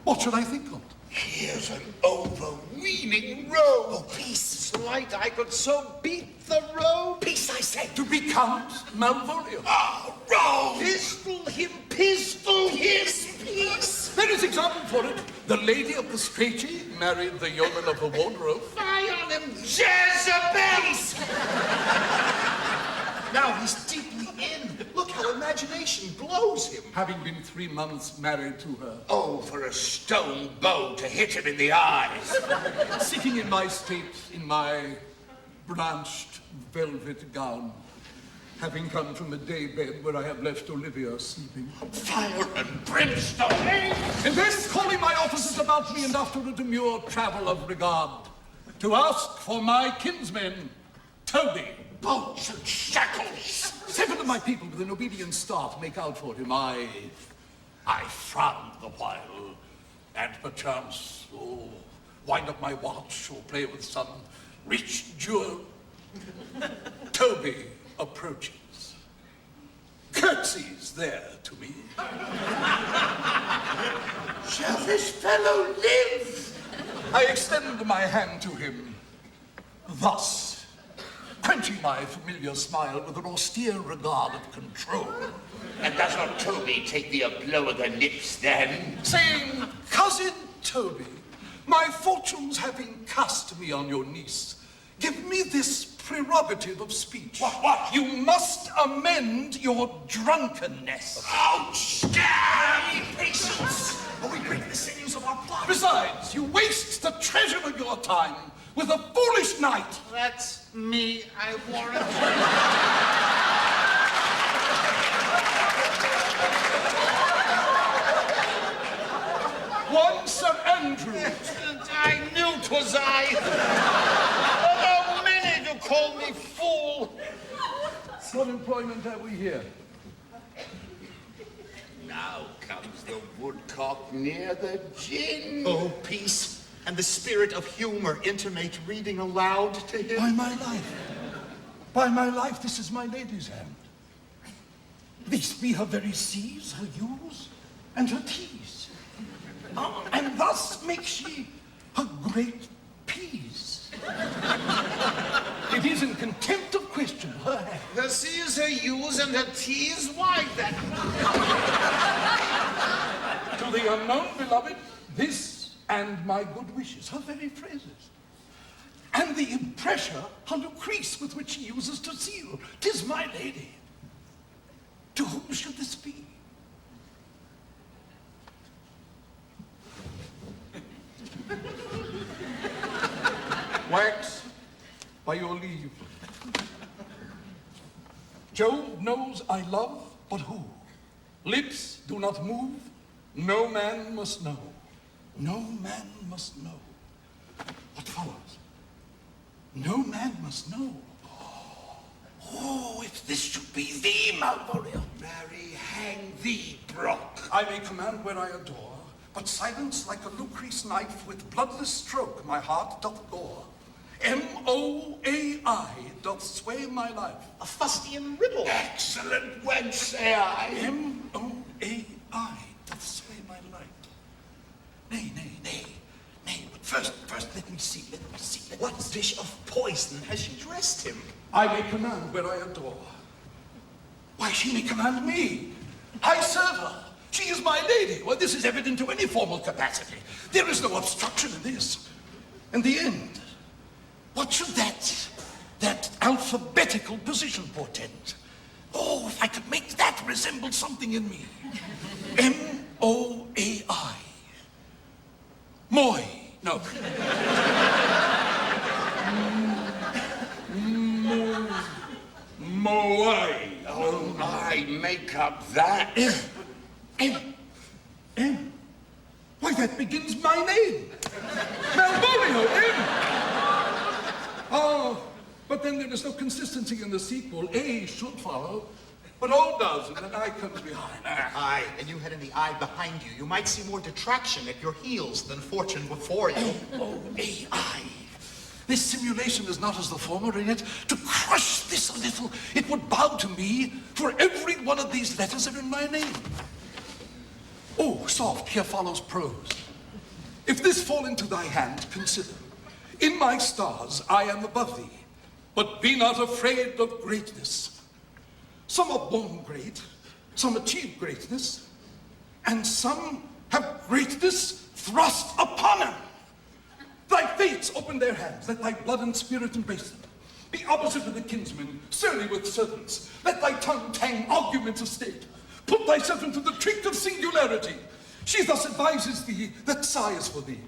Speaker 12: What should I think of?
Speaker 8: Here's an overweening rogue. Oh, peace. Slight, I could so beat the rogue.
Speaker 12: Peace, I say. To recount Malvolio.
Speaker 8: Ah, rogue! Pistol him, peace.
Speaker 12: There is example for it. The lady of the Strachey married the yeoman of the wardrobe.
Speaker 8: Fie on him, Jezebel!
Speaker 5: Now he's deeply in. Look how imagination blows him.
Speaker 12: Having been 3 months married to her.
Speaker 8: Oh, for a stone bow to hit him in the eyes.
Speaker 12: Sitting in my state, in my branched velvet gown, having come from a day bed where I have left Olivia sleeping.
Speaker 8: Fire and brimstone!
Speaker 12: And then calling my officers about me, and after a demure travel of regard, to ask for my kinsmen, Toby.
Speaker 8: Bolts and shackles!
Speaker 12: 7 of my people with an obedient staff make out for him. I frowned the while, and perchance, wind up my watch or play with some rich jewel. Toby approaches, curtsies there to me.
Speaker 8: Shall this fellow live?
Speaker 12: I extend my hand to him, thus, quenching my familiar smile with an austere regard of control.
Speaker 8: And does not Toby take thee a blow of the lips then?
Speaker 12: Saying, cousin Toby, my fortunes having cast me on your niece, give me this prerogative of speech.
Speaker 8: What?
Speaker 12: You must amend your drunkenness.
Speaker 8: Ouch! Scary patience!
Speaker 12: Or we break the sinews of our plot. Besides, you waste the treasure of your time with a foolish knight.
Speaker 10: That's me, I warrant.
Speaker 12: One Sir Andrew.
Speaker 10: I knew 'twas I. How many to call me fool?
Speaker 12: What employment have we here?
Speaker 8: Now comes the woodcock near the gin.
Speaker 5: Oh, peace. And the spirit of humor intimate reading aloud to him.
Speaker 12: By my life, this is my lady's hand. These be her very C's, her U's, and her T's. And thus makes she her great P's. It is in contempt of question, her hand.
Speaker 10: Her C's, her U's, and her T's? Why then?
Speaker 12: To the unknown, beloved, this and my good wishes, her very phrases. And the impressure, her lucrece with which she uses to seal. 'Tis my lady. To whom should this be? Wax, by your leave. Jove knows I love, but who? Lips do not move, no man must know. No man must know. What follows? No man must know. Oh, if this should be thee, Malvolio.
Speaker 8: Marry, hang thee, Brock.
Speaker 12: I may command where I adore, but silence like a lucrece knife with bloodless stroke my heart doth gore. M-O-A-I doth sway my life.
Speaker 5: A fustian riddle.
Speaker 8: Excellent wench, say I.
Speaker 12: M-O-A-I doth sway my life. Nay, but first, let me see.
Speaker 5: What dish of poison has she dressed him?
Speaker 12: I may command where I adore. Why, she may command me. I serve her. She is my lady. Well, this is evident to any formal capacity. There is no obstruction in this. In the end, what should that alphabetical position portend? Oh, if I could make that resemble something in me. M-O-A-I. Moy. No. Moai.
Speaker 8: Oh, I make up that.
Speaker 12: M. Why, that begins my name. Malvolio, Oh, but then there is no consistency in the sequel. A should follow, but O does, and then I comes behind.
Speaker 5: Aye, and you had in the eye behind you. You might see more detraction at your heels than fortune before you.
Speaker 12: Oh, A-I. This simulation is not as the former in it. To crush this a little, it would bow to me, for every one of these letters are in my name. Oh, soft, here follows prose. If this fall into thy hand, consider. In my stars I am above thee, but be not afraid of greatness. Some are born great, some achieve greatness, and some have greatness thrust upon them. Thy fates open their hands, let thy blood and spirit embrace them. Be opposite to the kinsmen, surly with servants. Let thy tongue tang arguments of state. Put thyself into the trick of singularity. She thus advises thee that sighs for thee.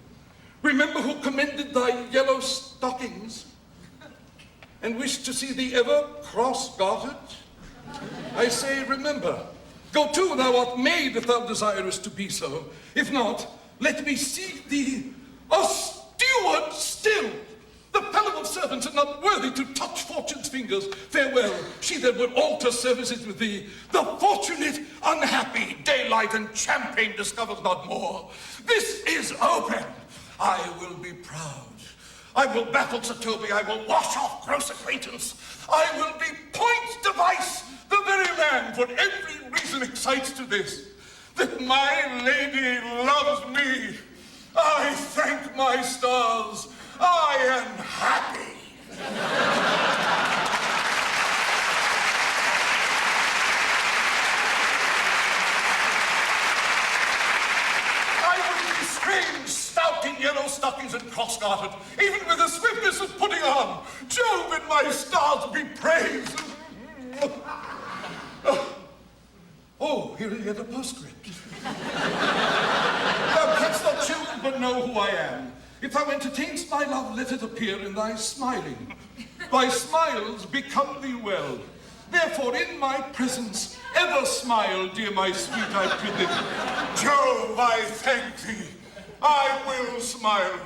Speaker 12: Remember who commended thy yellow stockings, and wished to see thee ever cross-gartered? I say, remember. Go to, thou art made if thou desirest to be so. If not, let me see thee a steward still. The fellow of servants are not worthy to touch fortune's fingers. Farewell, she that would alter services with thee. The fortunate, unhappy, daylight and champagne discovers not more. This is open. I will be proud. I will baffle Sir Toby. I will wash off gross acquaintance. I will be point device, the very man for every reason excites to this, that my lady loves me. I thank my stars. I am happy. I would be strange, stout in yellow stockings and cross-gartered, even with the swiftness of putting on. Jove and my stars be praised. Oh, here is yet a postscript. Thou canst not choose but know who I am. If thou entertainst my love, let it appear in thy smiling. Thy smiles become thee well. Therefore, in my presence, ever smile, dear my sweet, I prithee. Jove, I thank thee. I will smile.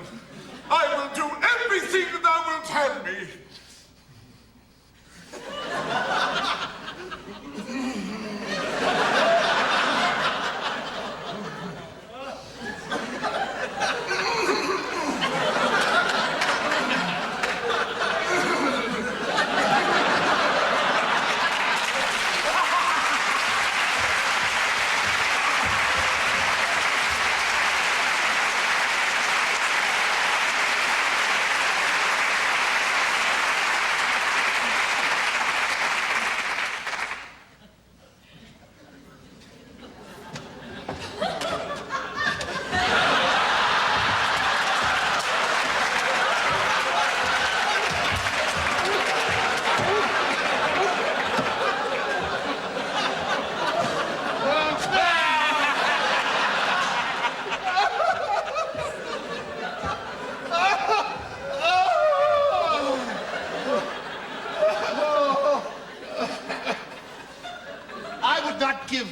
Speaker 12: I will do everything thou wilt have me.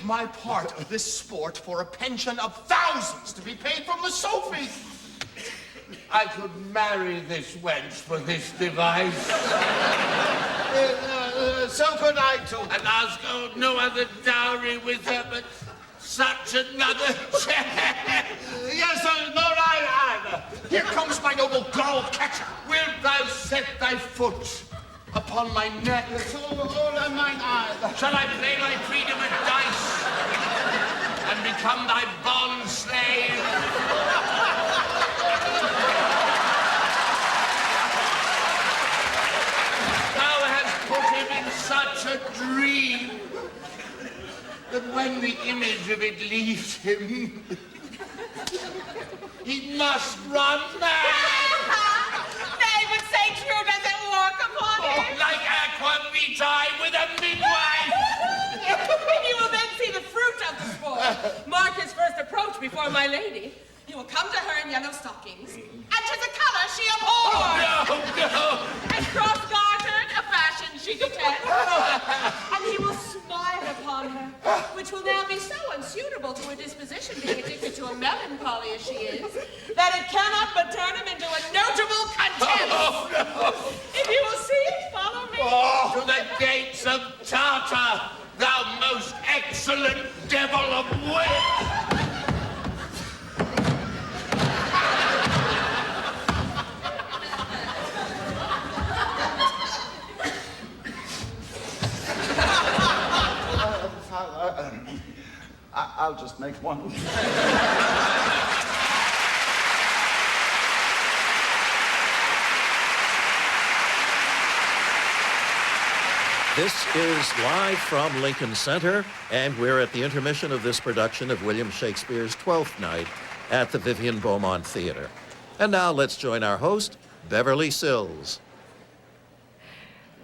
Speaker 5: My part of this sport for a pension of thousands to be paid from the Sophie.
Speaker 8: I could marry this wench for this device.
Speaker 5: So could I too.
Speaker 8: And ask no other dowry with her but such another chair.
Speaker 5: Yes, nor I either. Here comes my noble gull catcher.
Speaker 8: Wilt thou set thy foot upon my neck?
Speaker 5: All mine either.
Speaker 8: Shall I play my freedom at dice and become thy bond slave? Thou hast put him in such a dream that when the image of it leaves him, he must run mad.
Speaker 9: Nay, but say true, does it work upon him?
Speaker 8: Like aqua vitae with a midwife.
Speaker 9: And you will then see the fruit of the sport. Mark his first approach before my lady. You will come to her in yellow stockings, and 'tis a color she abhors.
Speaker 8: Oh, no.
Speaker 9: And cross-gartered, a fashion she detests. And he will smile upon her, which will now be so unsuitable to her disposition, being addicted to a so melancholy as she is, that it cannot but turn him into a notable contempt.
Speaker 8: Oh, no.
Speaker 9: If you will see it, follow me.
Speaker 8: Oh, to the gates of Tartar, thou most excellent devil of wit!
Speaker 10: I'll just make one.
Speaker 2: This is live from Lincoln Center, and we're at the intermission of this production of William Shakespeare's Twelfth Night at the Vivian Beaumont Theater. And now let's join our host, Beverly Sills.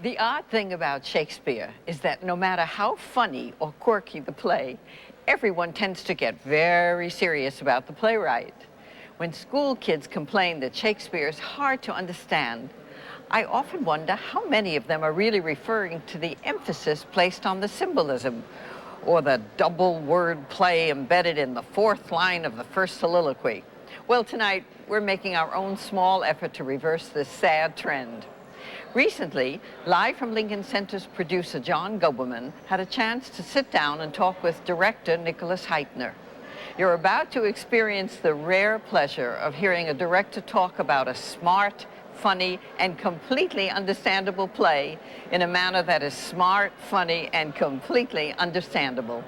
Speaker 1: The odd thing about Shakespeare is that no matter how funny or quirky the play, everyone tends to get very serious about the playwright. When school kids complain that Shakespeare is hard to understand, I often wonder how many of them are really referring to the emphasis placed on the symbolism or the double word play embedded in the fourth line of the first soliloquy. Well, tonight, we're making our own small effort to reverse this sad trend. Recently, live from Lincoln Center's producer, John Gubberman, had a chance to sit down and talk with director Nicholas Hytner. You're about to experience the rare pleasure of hearing a director talk about a smart, funny, and completely understandable play in a manner that is smart, funny, and completely understandable.